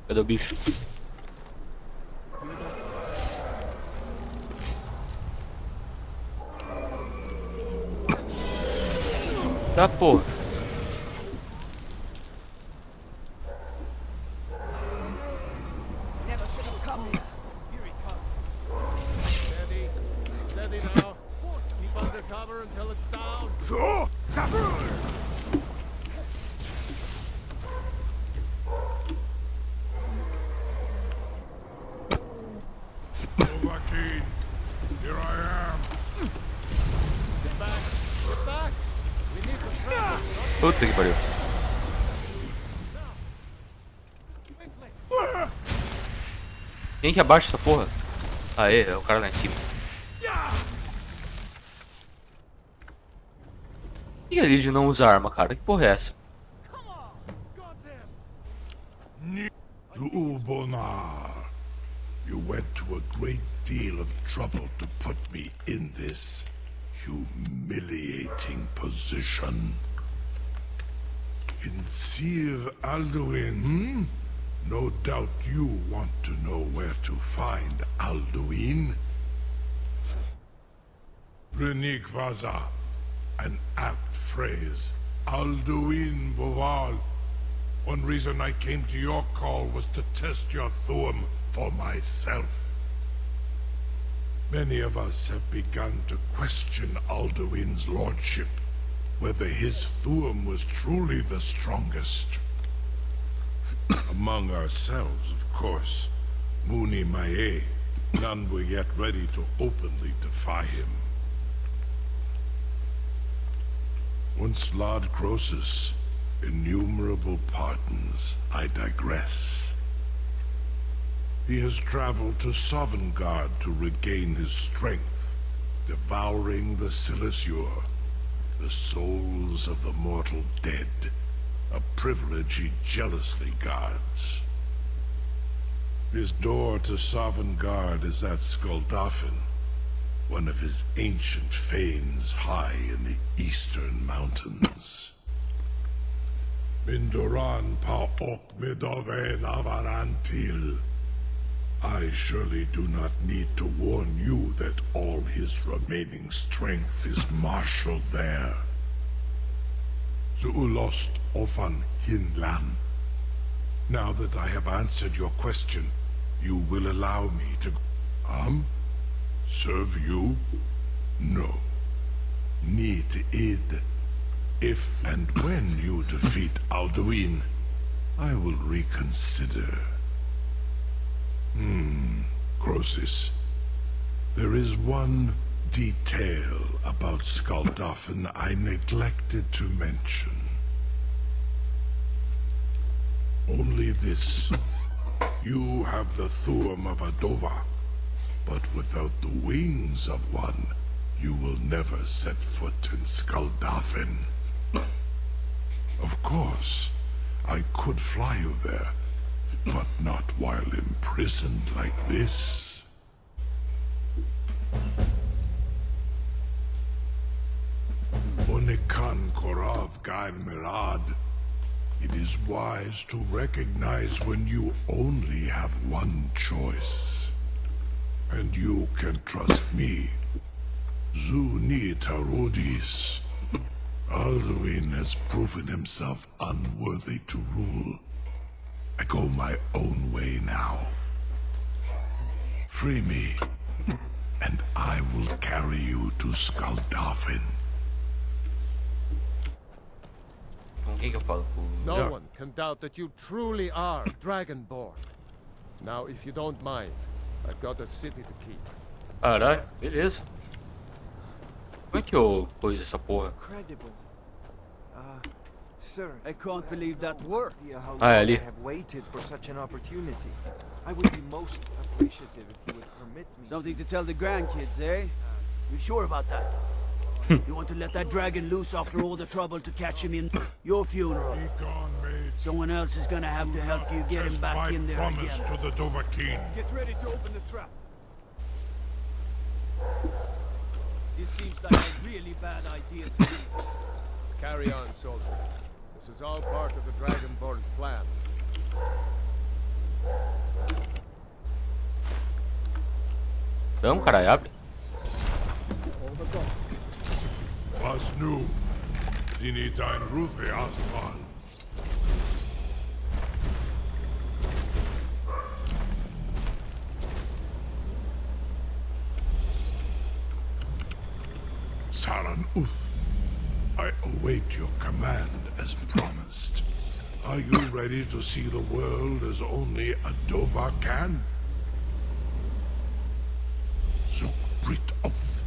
Cadê o bicho? Tá, porra.
Never should have come here. Here he comes.
Steady. Steady now. Keep under cover until it's down.
So,
Overkeen, here I am.
Get back. Get back. We need to travel.
Puta que pariu. Quem que abaixa essa porra? Aê, é o cara lá em cima. E ali de não usar arma, cara? Que porra é essa?
Ubonar, you went to a great deal of trouble to put me in this humiliating position. In Sir Alduin, no doubt you want to know where to find Alduin. Renik Vaza, an apt phrase. Alduin Boval. One reason I came to your call was to test your Thuum for myself. Many of us have begun to question Alduin's lordship, whether his Thuum was truly the strongest. Among ourselves, of course. Muni Mae, none were yet ready to openly defy him. Once Lord Croesus, innumerable pardons, I digress. He has traveled to Sovngarde to regain his strength, devouring the Silesure, the souls of the mortal dead, a privilege he jealously guards. His door to Sovngarde is at Skuldafn, one of his ancient fanes high in the eastern mountains. Mindoran pa ok midove navarantil. I surely do not need to warn you that all his remaining strength is marshaled there.
to Ulost Ofan Hinlan. Now that I have answered your question, you will allow me to... Serve you? No. Need id. If and when you defeat Alduin, I will reconsider. Croesus. There is one detail about Skaldafn I neglected to mention. Only this. You have the thuum of a Dova, but without the wings of one, you will never set foot in Skaldafn. Of course, I could fly you there, but not while imprisoned like this. Onikan Korav Gair Mirad. It is wise to recognize when you only have one choice. And you can trust me. Zuni Tarudis. Alduin has proven himself unworthy to rule. I go my own way now. Free me, and I will carry you to Skaldafn.
No one can doubt that you truly are Dragonborn. Now, if you don't mind, I've got a city to keep.
Caralho, beleza. Como é que eu pus essa porra?
Incredible. Sir, I can't believe that worked.
Ah, ali.
I have waited for such an opportunity. I would be most appreciative if you would permit me. Something to tell the grandkids, eh? You sure about that? You want to let that dragon loose after all the trouble to catch him in your funeral? Someone else is gonna have to help you get him back in there again.
Promise to the Dovahkiin.
Get ready to open the trap. This seems like a really bad idea to me.
Carry on, soldier. This is all part of the Dragonborn's plan.
Vamos, caralho, abre.
Was nu? Dini dein Rufe Astral. Saran Uth, I await your command as promised. Are you ready to see the world as only a Dova can? Zukbrit Oth.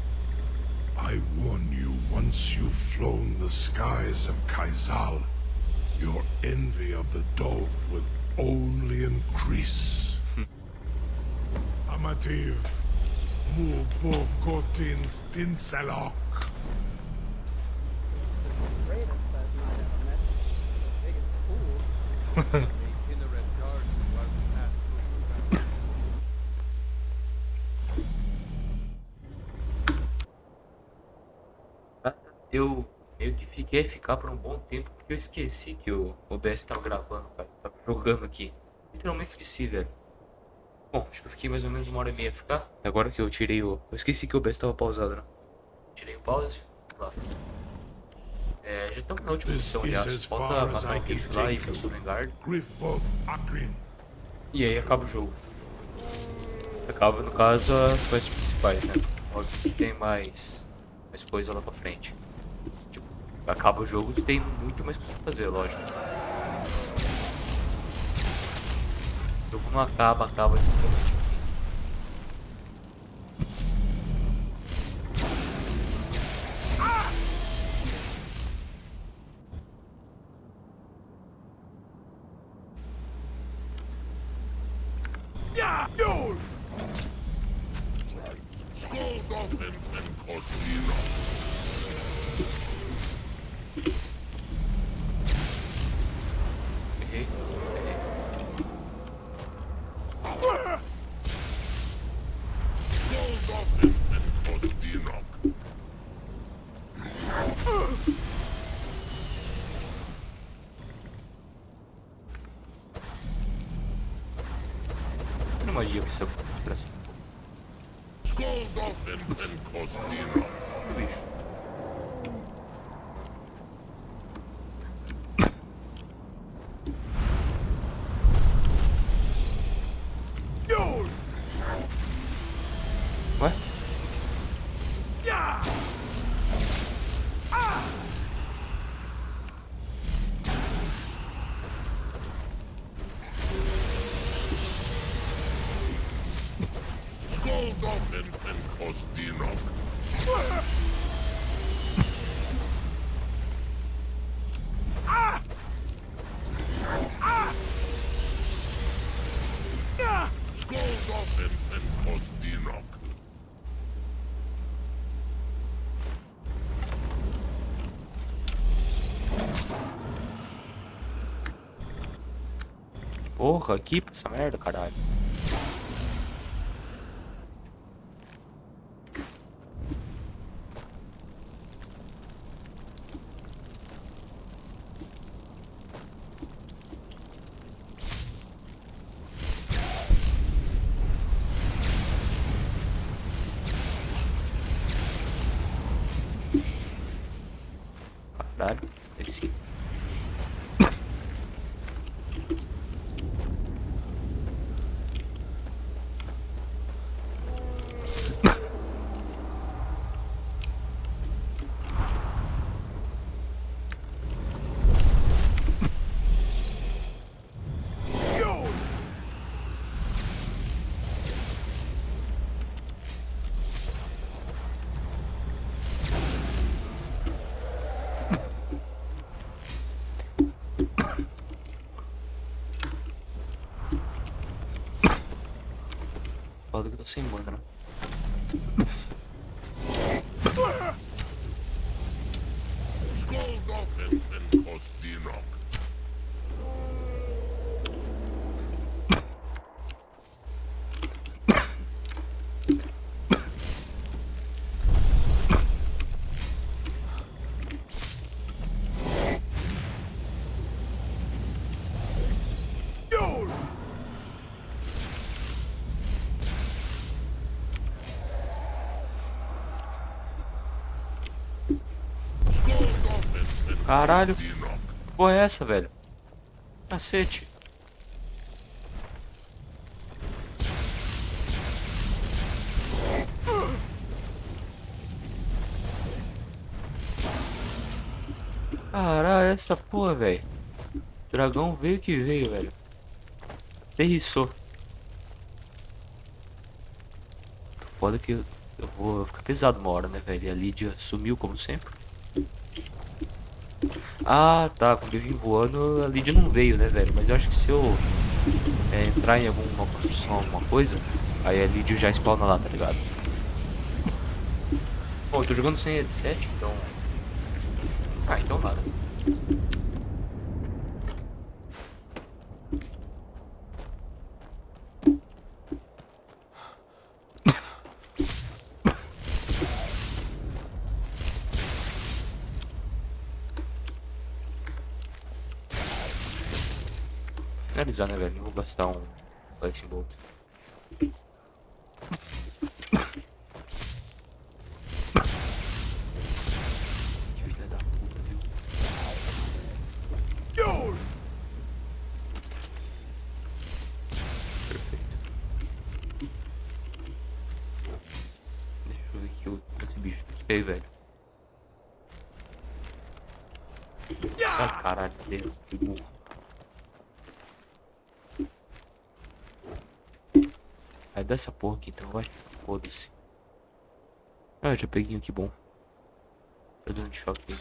I warn you, once you've flown the skies of Kaizal, your envy of the Dove will only increase. Amativ, Mubo Kotin Stinselok.
Eu meio que fiquei a ficar por um bom tempo porque eu esqueci que o OBS tava gravando, cara. Tava jogando aqui. Literalmente esqueci, velho. Bom, acho que eu fiquei mais ou menos 1h30 a ficar. Agora que eu tirei o... Eu esqueci que o OBS tava pausado, né? Tirei o pause. Lá. Já estamos na última missão, aliás. Falta matar o bicho lá e ir pro Sovngarde. E aí acaba o jogo. Acaba, no caso, as quests principais, né? Óbvio que tem mais coisa lá pra frente. Tipo, acaba o jogo e tem muito mais coisa pra fazer, lógico. O jogo não acaba literalmente. Magia que isso é assim. Bicho. Porra, aqui pra essa merda, caralho. Caralho, esse. Foda que eu tô sem mana, né? Caralho, que porra é essa, velho? Cacete. Caralho, essa porra, velho. O dragão veio que veio, velho. Derriçou. Foda que eu vou ficar pesado uma hora, né, velho? E a Lídia sumiu como sempre. Ah, tá. Quando eu vim voando, a Lídia não veio, né, velho? Mas eu acho que se eu entrar em alguma construção, alguma coisa, aí a Lídia já spawna lá, tá ligado? Bom, eu tô jogando sem headset, então... Ah, então nada. Finalizar, né, velho? Não vou gastar um Lightning Bolt. Filha da puta, viu? Perfeito. Deixa eu ver aqui esse bicho. Ei, velho. Ah, caralho, dele. Fui burro. Vai dessa porra aqui então, vai. Foda-se. Ah, já peguei um aqui bom. Tá dando choque aí.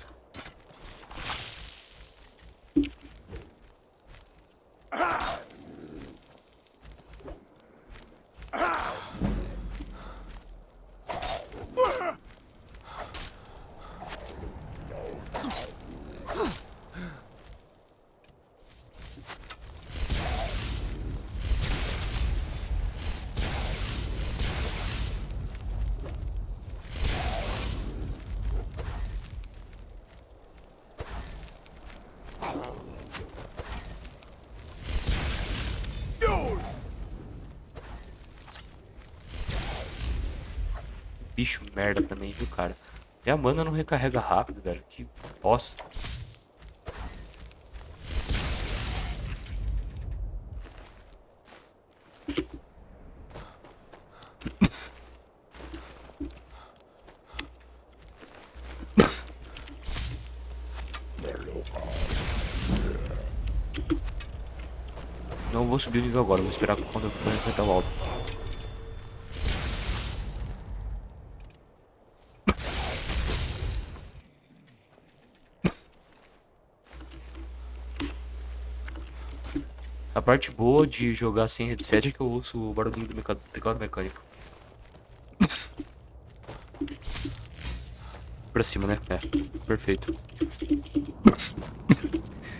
Bicho merda também, viu, cara? Minha mana não recarrega rápido, velho. Que bosta. Não vou subir o nível agora, vou esperar quando eu for enfrentar o alto. parte boa de jogar sem headset é que eu ouço o barulhinho do teclado mecânico. Pra cima, né? É, perfeito.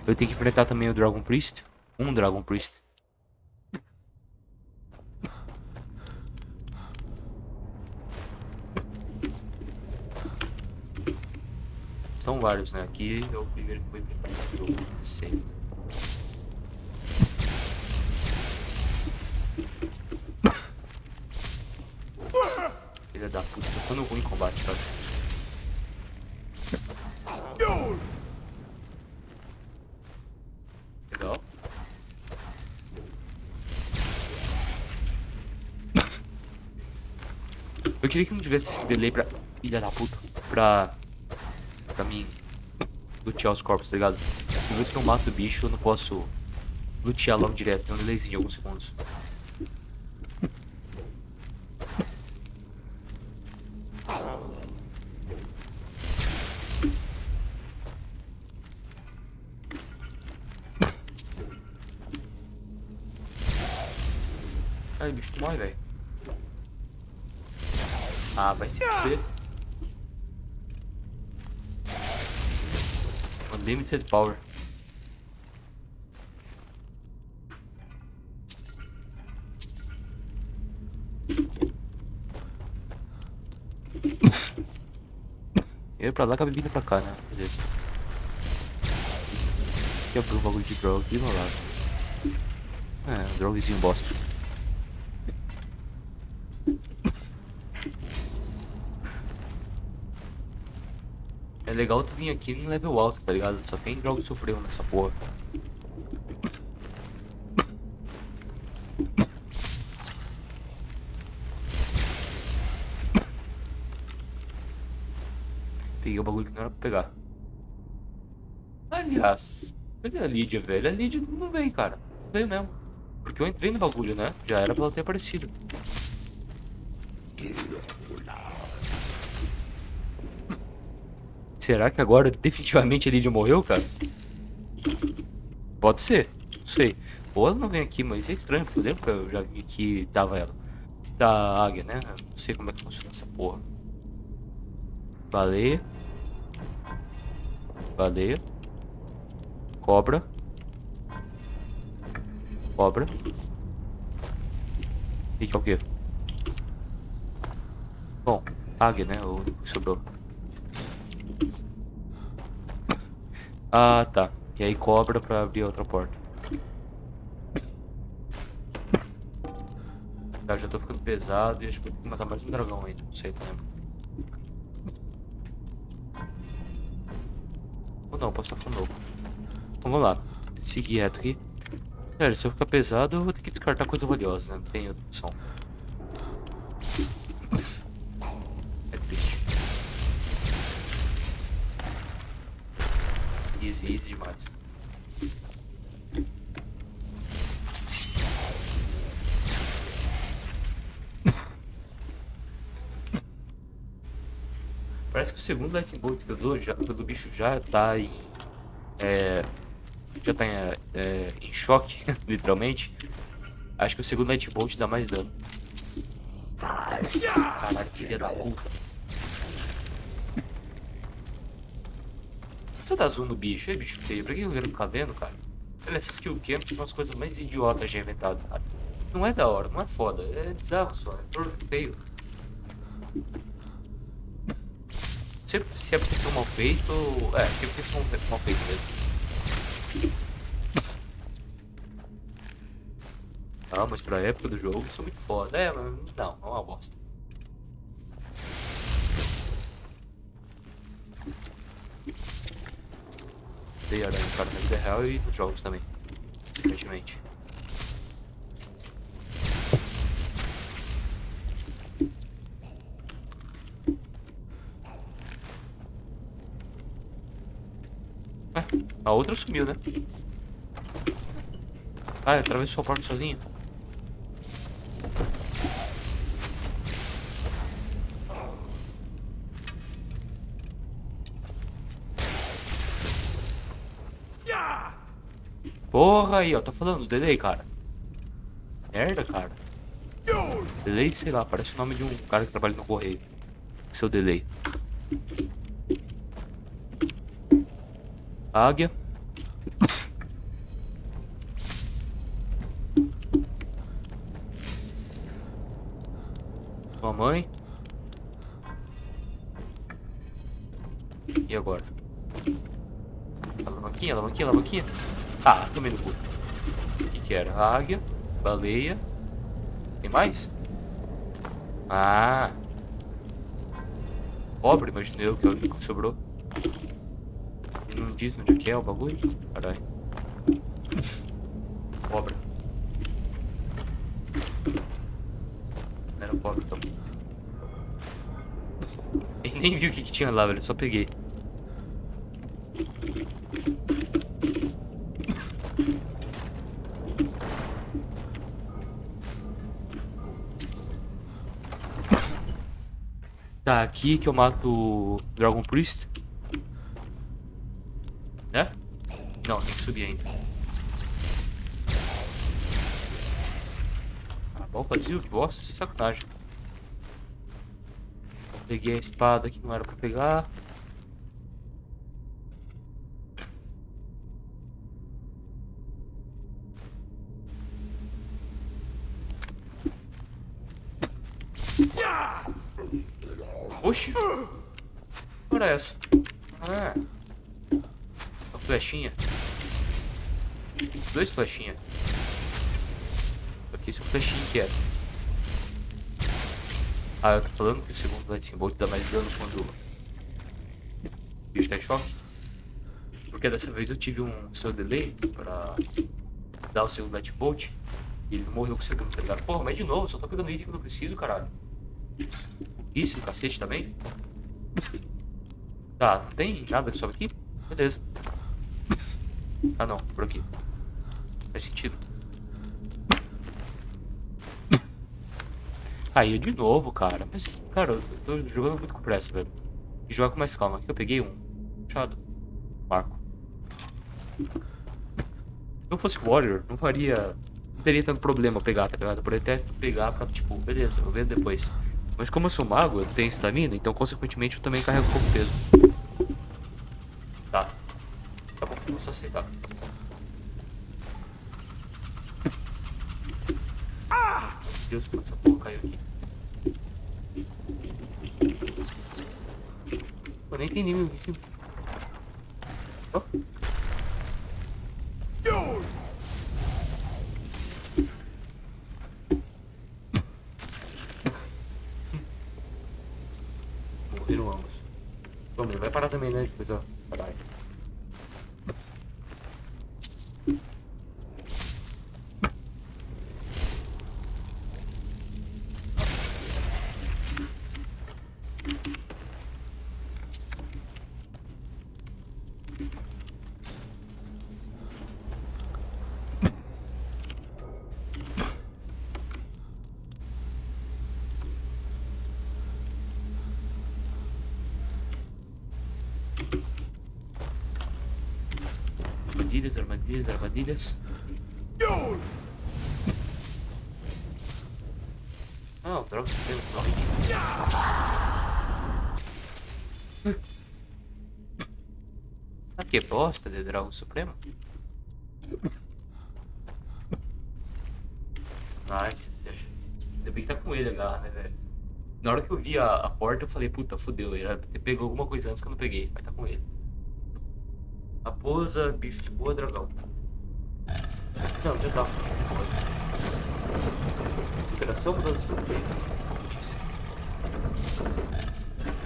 Eu tenho que enfrentar também o Dragon Priest. Um Dragon Priest. São vários, né? Aqui é o primeiro que eu vou enfrentar esse jogo. Sei. Filha da puta, tô ficando ruim em combate, cara. Legal. Eu queria que não tivesse esse delay pra... Filha da puta. Pra mim lutear os corpos, tá ligado? Uma vez que eu mato o bicho, eu não posso lutear logo direto. Tem um delayzinho de alguns segundos. Ai, bicho, tu morre, velho. Ah, vai se fuder. Unlimited power. Eu ia pra lá com a bebida pra cá, né? Beleza. Quebrou um bagulho de droga aqui no lado. É, um droguezinho bosta. É legal tu vir aqui no level alto, tá ligado? Só tem droga supremo nessa porra. Peguei o bagulho que não era pra pegar. Aliás, cadê a Lídia, velho? A Lídia não veio, cara. Não veio mesmo. Porque eu entrei no bagulho, né? Já era pra ela ter aparecido. Será que agora definitivamente a Lídia morreu, cara? Pode ser, não sei. Ou ela não vem aqui, mas é estranho, porque eu lembro que eu já vi que tava ela. Da águia, né? Não sei como é que funciona essa porra. Baleia. Baleia. Cobra. Cobra. E que é o quê? Bom, águia, né? O que sobrou. Ah, tá. E aí cobra pra abrir a outra porta. Tá, já tô ficando pesado e acho que eu tenho que matar mais um dragão ainda. Não sei, não lembro. Ou não, posso estar novo. Vamos lá. Seguir reto aqui. Sério, se eu ficar pesado, eu vou ter que descartar coisa valiosa, né? Não tem outra opção. É triste. Easy demais. Parece que o segundo Lightning Bolt que eu dou, do bicho já tá em... já tá em choque, literalmente. Acho que o segundo Lightning Bolt dá mais dano. Caralho, filha da puta. Você dá zoom no bicho? Ei, bicho feio, pra que eu quero ficar vendo, cara? Olha, essas kill cams são as coisas mais idiotas já inventadas, cara. Não é da hora, não é foda, é bizarro só, é torto, feio. Se é porque são mal feitos, acho que é porque são mal feitos mesmo. Ah, mas pra época do jogo são muito foda. Mas não é uma bosta. Dei aranha cara na vida real e nos jogos também, recentemente. A outra sumiu, né? Ah, atravessou a porta sozinho. Porra aí, ó. Tô falando, delay, cara. Merda, cara. Delay, sei lá, parece o nome de um cara que trabalha no correio. Seu delay. Águia. Sua mãe. E agora? Alavanquinha, alavanquinha, alavanquinha. Ah, tomei no cu. O que era? Águia, baleia. Tem mais? Ah. Pobre, imaginei eu, que é o único que sobrou. Não diz onde é que é o bagulho? Caralho. Pobre. Não era pobre também. Eu nem vi o que tinha lá, velho. Só peguei. Tá, aqui que eu mato o Dragon Priest. Né? Não, tem que subir ainda. Ah, bom vazio, que bosta, sem sacanagem. Peguei a espada que não era pra pegar. Oxi! Olha essa. Ah. Uma flechinha. Dois flechinhas. Aqui são flechinhas que era. Ah, eu tô falando que o segundo Lightning Bolt dá mais dano quando o bicho tá em choque. Porque dessa vez eu tive um seu delay pra dar o segundo Lightning Bolt. E ele não morreu com o segundo, tá ligado? Porra, mas de novo, só tô pegando item que eu não preciso, caralho. Isso, cacete também. Tá, não tem nada que sobe aqui? Beleza. Ah não, por aqui. Faz sentido. Aí de novo, cara. Mas, cara, eu tô jogando muito com pressa, velho. E joga com mais calma. Aqui eu peguei um. Puxado. Marco. Se não fosse Warrior, não faria... Não teria tanto problema pegar, tá ligado? Eu poderia até pegar pra, tipo, beleza, eu vendo depois. Mas como eu sou mago, eu tenho estamina, então consequentemente eu também carrego pouco peso. Tá. Tá bom, vou só aceitar. Meu Deus, como essa porra caiu aqui. Eu nem entendi meu vício. Oh. Morreram ambos. Vamos, vai parar também, né? Depois, ó. Caralho. Armadilhas, armadilhas, armadilhas. Ah, o droga supremo, Ah, que bosta de Dragon Supremo. Nice. Ainda bem que tá com ele agarra, né, velho? Na hora que eu vi a porta, eu falei, puta, fodeu. Ele pegou alguma coisa antes que eu não peguei, mas tá com ele. Raposa, bicho de boa, dragão. Não, já tava com bicho de boa. Interação, mudança no peito. Isso.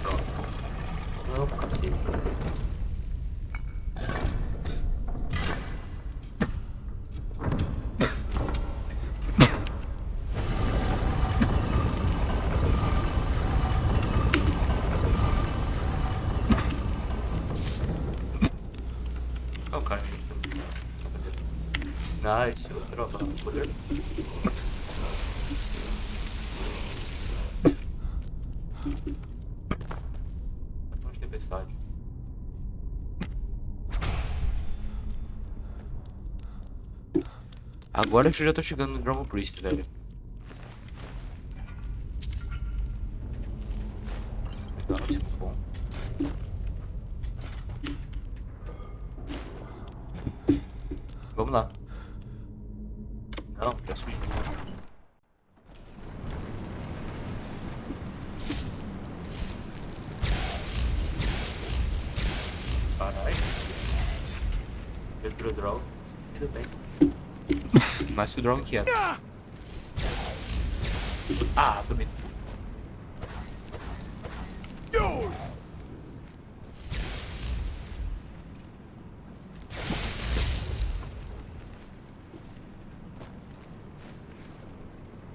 Pronto. Não, cacete. Oh, cara, gente. Nice, troca no poder. Ação de tempestade. Agora eu já tô chegando no Dragon Priest, velho. Legal, isso é muito bom. Vamos lá. Não, já subi. Caralho. Entrou o Dragon. Ainda bem. Mas o Dragon quieto. Ah, tomei.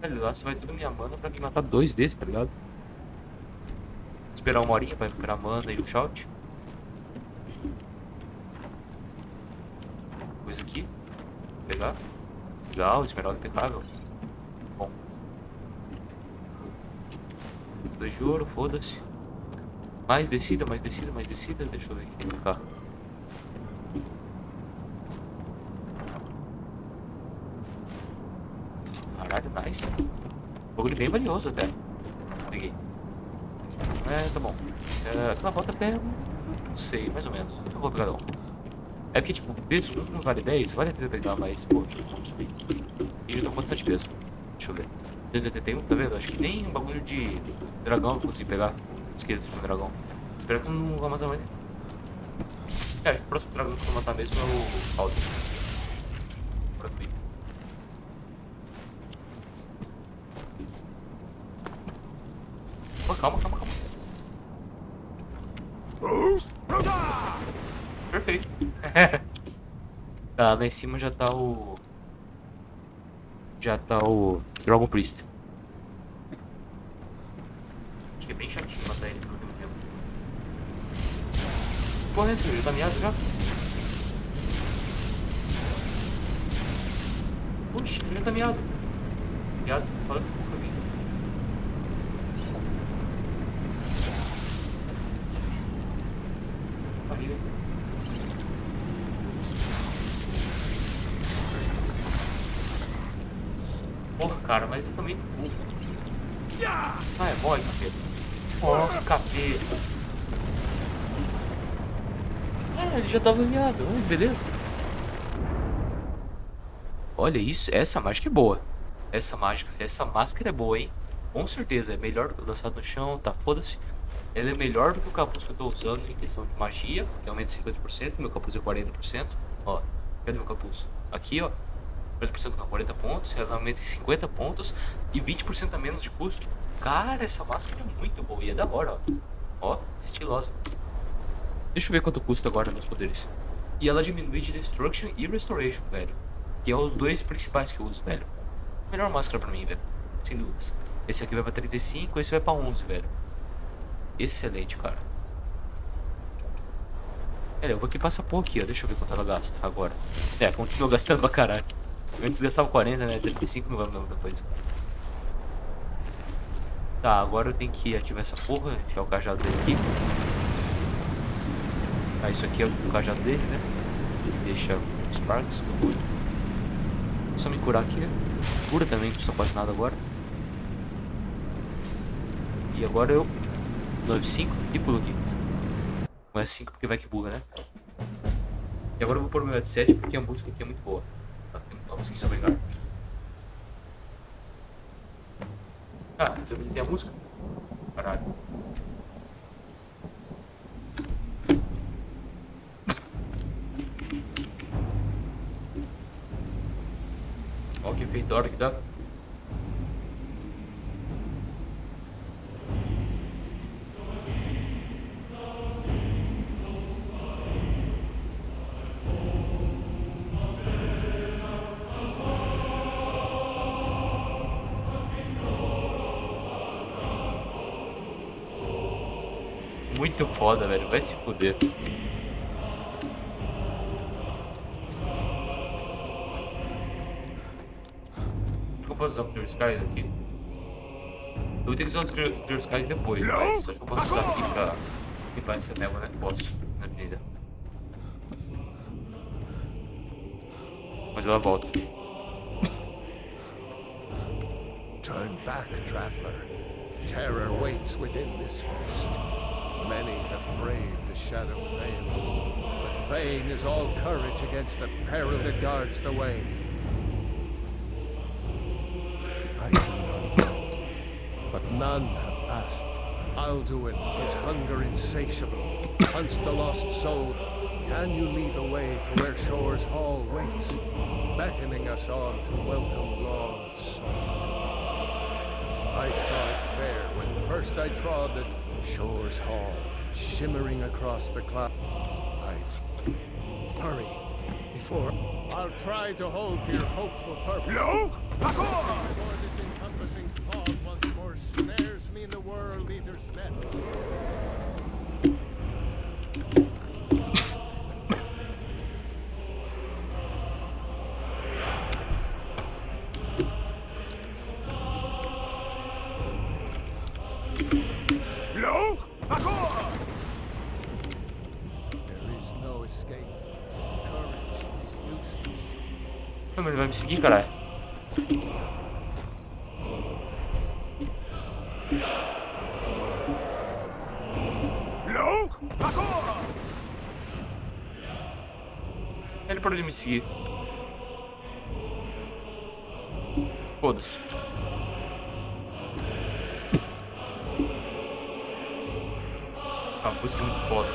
Velho, lá você vai toda minha mana pra me matar 2 desses, tá ligado? Esperar uma horinha pra recuperar a mana e o shout. Coisa aqui. Vou pegar. Legal, esmeralda impecável. Bom. 2 de ouro, foda-se. Mais descida, mais descida, mais descida. Deixa eu ver o que tem pra cá. Caralho, nice. Bagulho bem valioso até. Peguei. Tá bom. Aquela volta até... Não sei, mais ou menos. Eu vou pegar não. É porque, tipo, peso 1 vale 10, vale a pena pegar, mas, pô, vamos subir. E eu tô com bastante peso. Deixa eu ver. 281, tá vendo? Acho que nem um bagulho de dragão eu vou conseguir pegar. Esqueça de um dragão. Espero que eu não vou matar mais. Acho que o próximo dragão que eu vou matar mesmo é o Alduin. Bora subir. Pô, calma. Perfeito. Tá, lá em cima já tá o Dragon Priest. Acho que é bem chatinho matar ele pelo mesmo tempo. Porra, esse ele tá miado já? Puxa, ele tá miado. Miado, fala com o caminho. Barriga. Porra, cara, mas eu também fui burro. Ah, é mole, capeta. Porra, capeta. Ah, ele já tava alinhado. Beleza. Olha isso, essa mágica é boa. Essa máscara é boa, hein? Com certeza, é melhor do que o lançado no chão, tá? Foda-se. Ela é melhor do que o capuz que eu tô usando em questão de magia, que aumenta 50%, meu capuz é 40%. Ó, cadê meu capuz? Aqui, ó. 40% com 40 pontos, ela aumenta em 50 pontos e 20% a menos de custo. Cara, essa máscara é muito boa e é da hora, ó. Ó, estilosa. Deixa eu ver quanto custa agora meus poderes. E ela diminui de Destruction e Restoration, velho. Que é os 2 principais que eu uso, velho. Melhor máscara pra mim, velho. Sem dúvidas. Esse aqui vai pra 35, esse vai pra 11, velho. Excelente, cara. Eu vou equipar essa porra aqui, ó. Deixa eu ver quanto ela gasta agora. Continua gastando pra caralho. Antes gastava 40, né? 35 não vai mudar muita coisa. Tá, agora eu tenho que ativar essa porra, enfiar o cajado dele aqui. Ah, isso aqui é o cajado dele, né? Deixa Sparks no olho. Vou só me curar aqui, né? Cura também, não custa quase nada agora. E agora eu 9,5 e pulo aqui. Não é 5 porque vai que buga, né? E agora eu vou pôr o meu headset porque a música aqui é muito boa. Não consegui se obrigar. Ah, você tem a música? Caralho. Olha que efeito da hora que dá. Muito foda, velho. Vai se fuder. Eu posso usar o Clear Skies aqui? Eu vou ter que usar os Clear Skies depois, mas acho que eu posso usar aqui pra limpar essa névoa, né? Posso, na avenida. Mas ela volta.
Turn back, traveler. Terror waits within this mist. Many have braved the Shadow Vale, but vain is all courage against the peril that guards the way. I do not know, but none have asked. Alduin, his hunger insatiable, hunts the lost soul. Can you lead the way to where Shore's Hall waits, beckoning us on to welcome long sought? I saw it fair when first I trod the Shore's Hall, shimmering across the cloud. Hurry, before I'll try to hold to your hopeful purpose.
No!
Before this encompassing fog once more snares me in the World Eater's net. There is no escape. Courage is useless.
Não, ele vai me seguir, caralho. Ele parou de me seguir. Foda-se. A música é muito foda.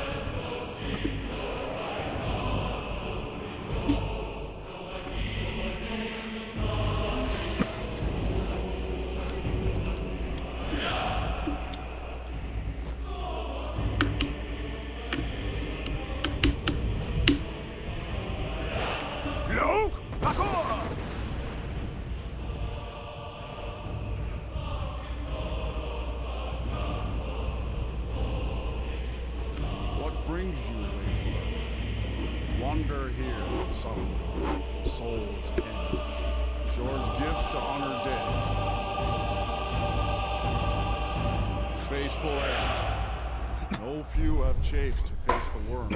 Brings you away. Wander here in some soul's end. Shore's gift to honor dead. Faithful air. No few have chafed to face the worm,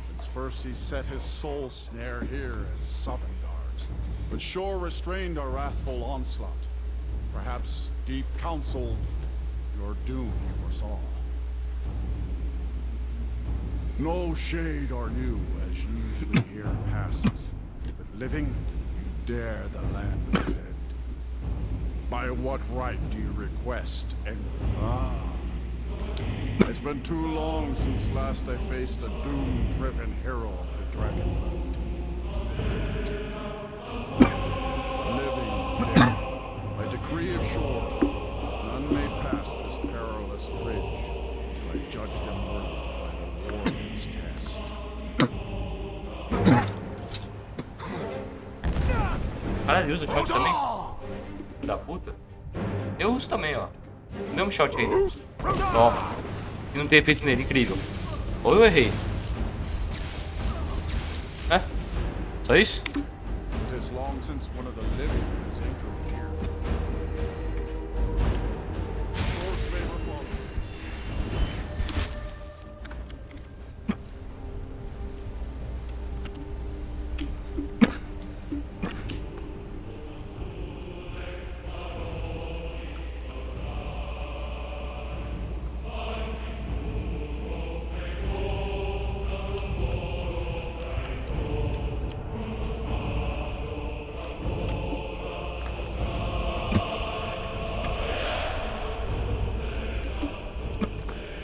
since first he set his soul snare here at Sovngarde. But Shore restrained our wrathful onslaught. Perhaps deep counseled your doom he foresaw. No shade or new, as usually here passes. But living, you dare the land of the dead. By what right do you request and it's been too long since last I faced a doom-driven hero of the Dragon. Living, dead, by decree of Shore, none may pass this perilous bridge till I judge them worthy. Test.
Cara, ele usa o shot também? Filho da puta. Eu uso também, ó. O mesmo shot aí. Toma. E não tem efeito nele, incrível. Ou eu errei. É? Só isso?
It is long since one of the living has entered here. Shore's favor follows.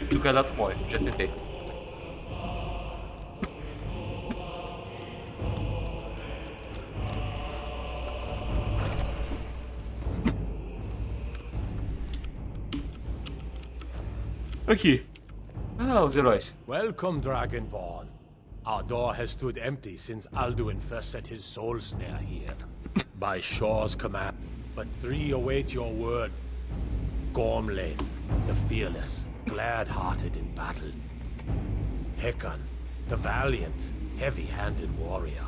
Se tu quer dar, tu morre. Já tentei. Aqui. Ah, os heróis.
Welcome, Dragonborn. Our door has stood empty since Alduin first set his soul snare here. By Shore's command. But 3 await your word. Gormlaith, the fearless, glad-hearted in battle. Hecon, the valiant, heavy-handed warrior.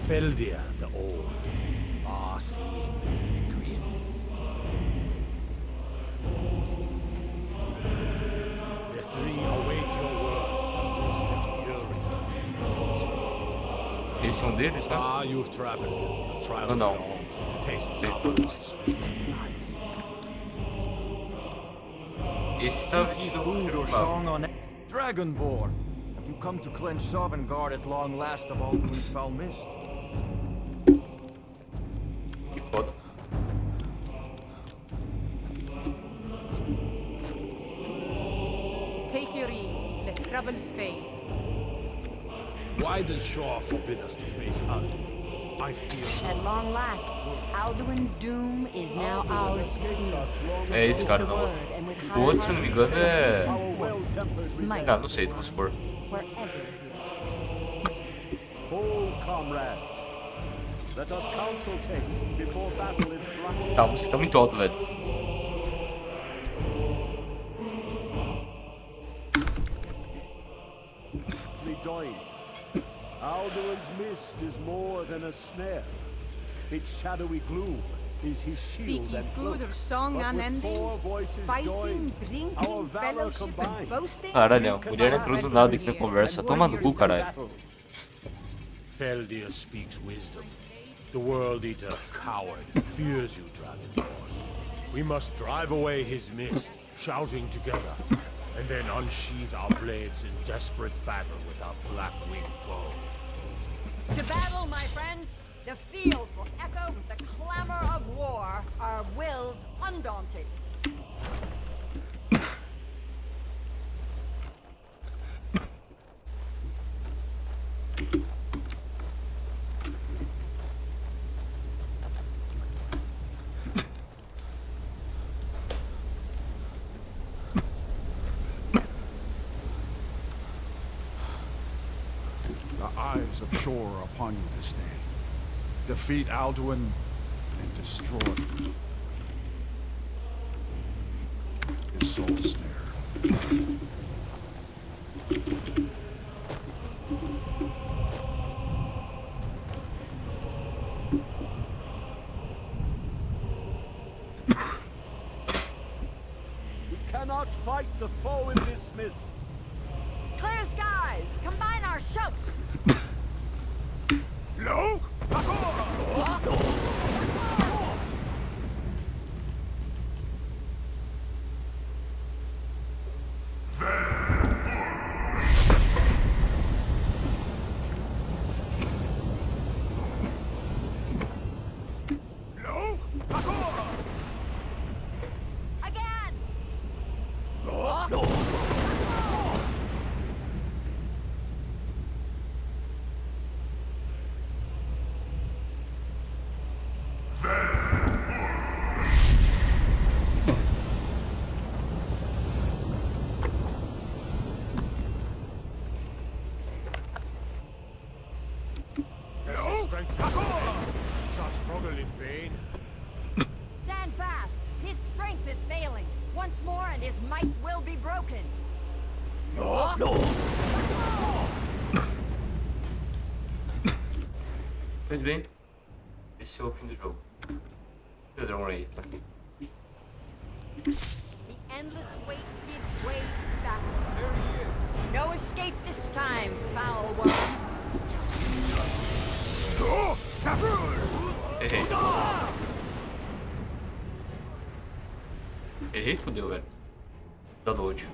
Feldir, the old, far-seeing and grim. The 3 await your word.
Eles são deles, tá?
You've traveled. The trial
Não, não.
is long. To
Esse tá vestido preocupado.
Dragonborn, have you come to cleanse Sovngarde at long last of Alduin's foul mist?
Que foda.
Take your ease. Let troubles fade.
Why does Shaw forbid us to face Alduin? I fear.
At long last, Alduin's doom is now ours to see.
É esse cara não. O outro, se eu não me engano, é. Ah, não sei, vamos supor.
Hold, comrades. Let us counsel take before battle is planned.
Tá, você tá muito alto, velho.
Joined. Alduin's mist is more than a snare. Its shadowy gloom is his shield
Seeking
and
food
cloak.
or song
But with
unending,
4 voices
fighting,
joined, our
drinking,
valor
fellowship,
combined.
and boasting.
Caralho, a mulher não trouxe nada aqui na conversa. Toma no cu, caralho.
Feldir speaks wisdom. The World Eater, coward, fears you, Dragonborn. We must drive away his mist, shouting together, and then unsheath our blades in desperate battle with our black-winged foe.
To battle, my friends! The field will echo with the clamor of war, our wills undaunted.
The eyes of Shore are upon you this day. Defeat Alduin and destroy his soul snare.
We cannot fight the foe in this mist.
Clear skies! Combine our shouts!
No!
Again!
Is our struggle in vain?
Stand fast! His strength is failing. Once more and his might will be broken.
Pois bem, esse é o fim do jogo. Cadê o dragão aí? Tá aqui.
The endless wait gives way to battle. There he is. No escape this time, foul worm.
Errei. Errei, fudeu, velho. Da noite.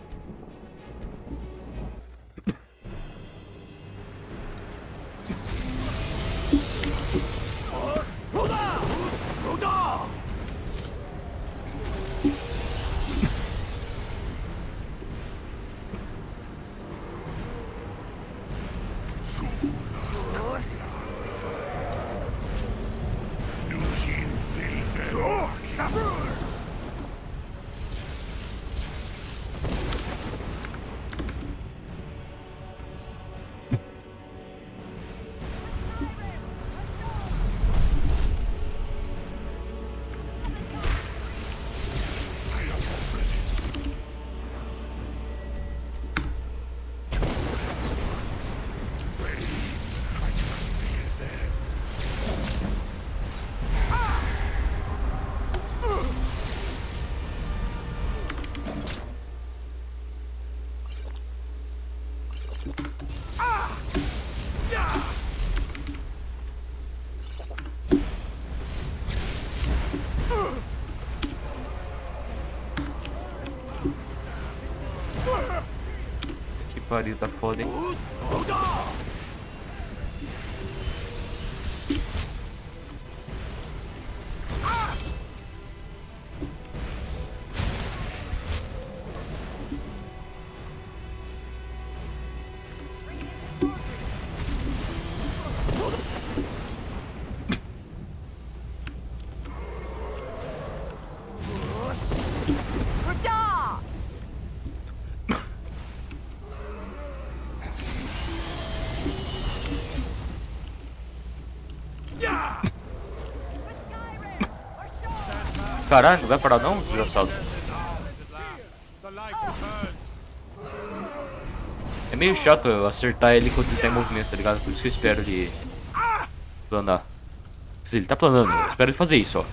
pariu, tá foda, hein? Caralho, não vai parar não, desgraçado? É meio chato eu acertar ele quando ele tá em movimento, tá ligado? Por isso que eu espero ele planar. Quer dizer, ele tá planando, eu espero ele fazer isso, ó.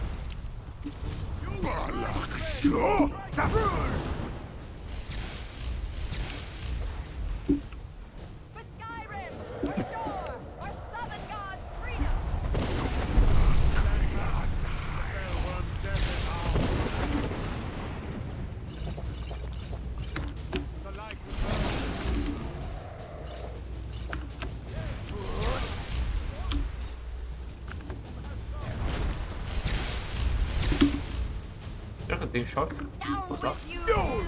Será que eu tenho choque?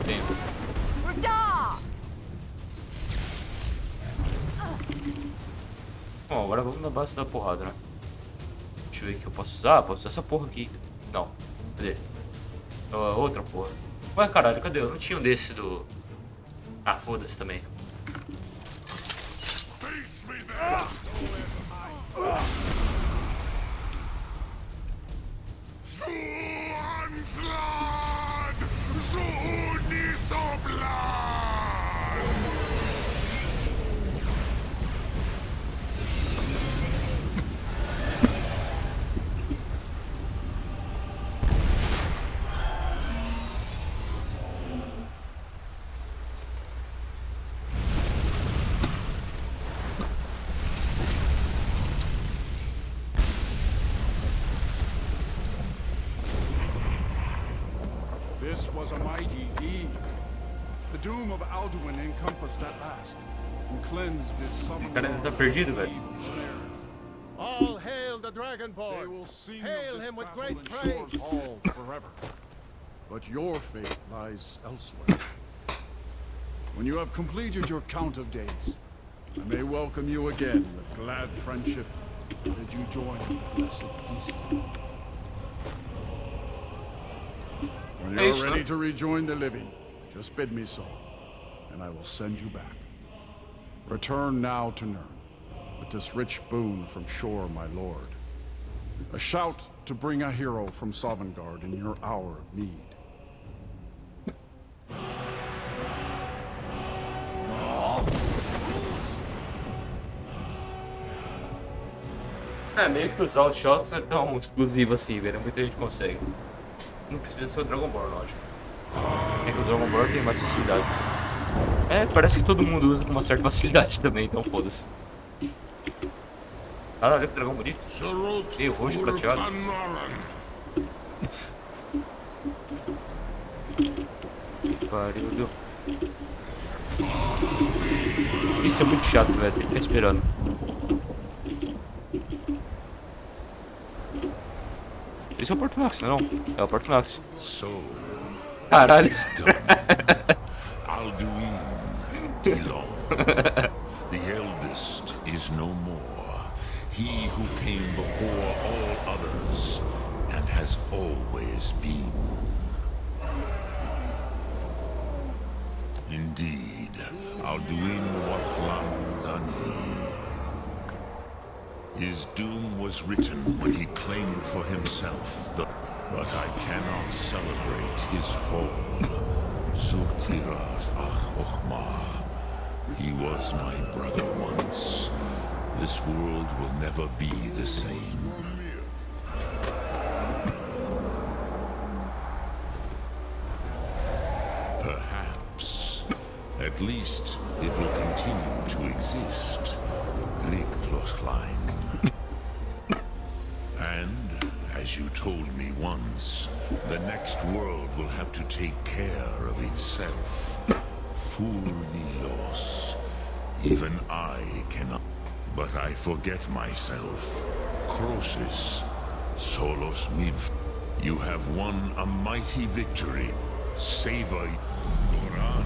Tenho. Bom, agora vamos na base da porrada, né? Deixa eu ver o que eu posso usar. Posso usar essa porra aqui. Não. Cadê? Outra porra. Ué, caralho, cadê? Eu não tinha um desse do... Ah, foda-se também.
This was a mighty deed. The doom of Alduin encompassed at last, and cleansed its southern
All hail the Dragonborn!
They will sing
Hail
of this
him with
battle
great
in
praise!
Shore's Hall forever. But your fate lies elsewhere. When you have completed your count of days, I may welcome you again with glad friendship, and bid you join the blessed feasting. When you are ready to rejoin the living, just bid me so, and I will send you back. Return now to Nirn, with this rich boon from Shore, my lord. A shout to bring a hero from Sovngarde in your hour of need.
É, meio que usar os shots não é tão exclusivo assim, velho. Muita gente consegue. Não precisa ser o Dragonborn, lógico. É que o Dragonborn tem mais facilidade. É, parece que todo mundo usa com uma certa facilidade também, então foda-se. Caralho, olha que dragão bonito. E o roxo prateado. Pariu, viu? Isso é muito chato, velho. Tem que ficar esperando. Esse é o Portunax, não é? É o Portunax. Caralho.
Alduin, Dilon, the eldest is no more. He who came before all others and has always been. Indeed, Alduin Wathlam Dani. His doom was written when he claimed for himself the... But I cannot celebrate his fall. Sutiras Ach Ochma. He was my brother once. This world will never be the same. Perhaps. At least it will continue to exist. Griglochlein. And, as you told me once, the next world will have to take care of itself. Fulnilos. Even I cannot. But I forget myself. Croesus, Solos Midv. You have won a mighty victory. Savor Goran.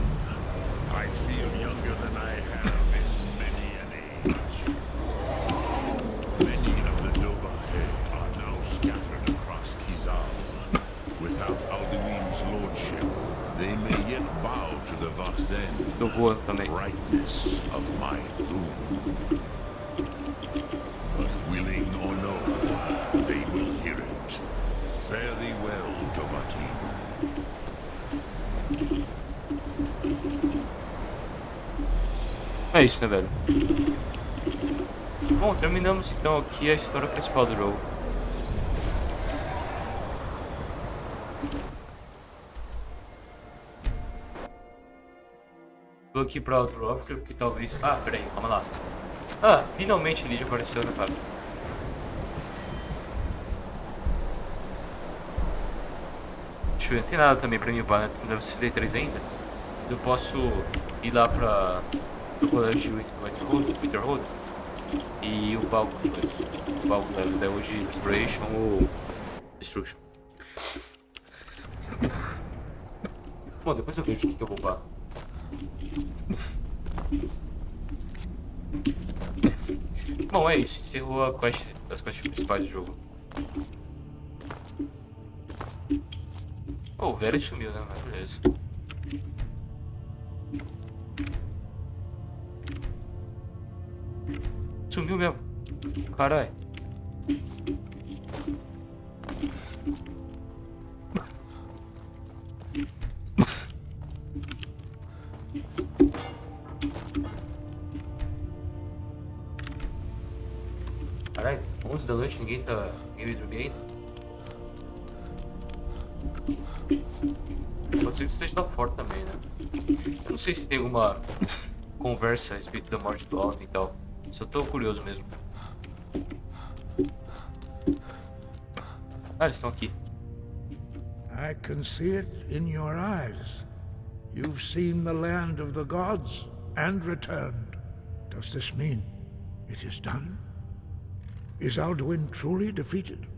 I feel younger than I have in many an age. Many of the Dovahe are now scattered across Kizal. Without Alduin's lordship, they may yet bow to the Vasen, brightness of my Thum. But willing or no, they will hear it. Fare thee well, Dovahkiin.
É isso, né, velho? Bom, terminamos então aqui a história principal do jogo. Vou aqui pra Outlander, que talvez... Ah, peraí, calma lá. Ah, finalmente ele já apareceu, né, cara? Deixa eu ver, não tem nada também pra mim, né? Não deve ser D3 ainda. Eu posso ir lá pra... o colégio Winterhold e o palco da hoje Restoration ou Destruction. Bom, depois eu vejo o que eu vou upar. Bom, é isso, encerrou a quest, as quests principais do jogo. Oh, o velho sumiu, né? Mas beleza. Sumiu mesmo. Caralho. Caralho, 11 da noite, ninguém vai dormir ainda. Pode ser que seja da Ford também, né? Eu não sei se tem alguma conversa a respeito da morte do Alduin e tal. Só tô curioso mesmo. Ah, eles estão aqui.
I can see it in your eyes. You've seen the land of the gods and returned. Does this mean it is done? Is Alduin truly defeated?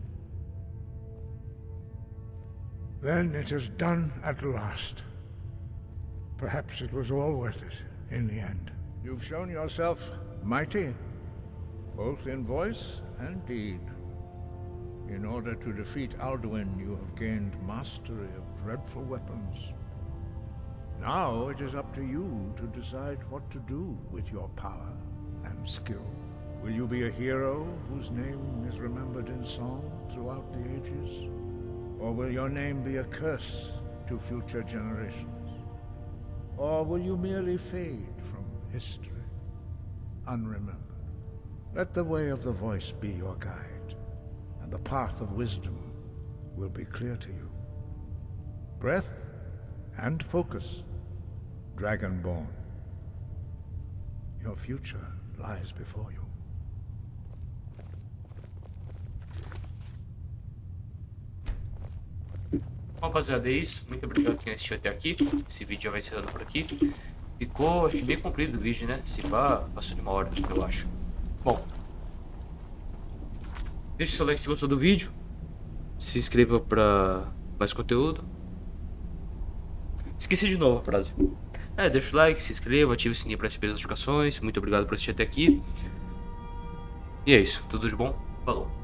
Then it is done at last. Perhaps it was all worth it in the end. You've shown yourself mighty, both in voice and deed. In order to defeat Alduin, you have gained mastery of dreadful weapons. Now it is up to you to decide what to do with your power and skill. Will you be a hero whose name is remembered in song throughout the ages? Or will your name be a curse to future generations? Or will you merely fade from history, unremembered? Let the way of the voice be your guide, and the path of wisdom will be clear to you. Breath and focus, Dragonborn. Your future lies before you.
Bom, rapaziada, é isso. Muito obrigado quem assistiu até aqui. Esse vídeo já vai encerrando por aqui. Ficou, acho que bem comprido o vídeo, né? Se pá, passou de 1 hora, eu acho. Bom, deixa o seu like se gostou do vídeo. Se inscreva pra mais conteúdo. Esqueci de novo a frase. Deixa o like, se inscreva, ative o sininho para receber as notificações. Muito obrigado por assistir até aqui. E é isso. Tudo de bom. Falou.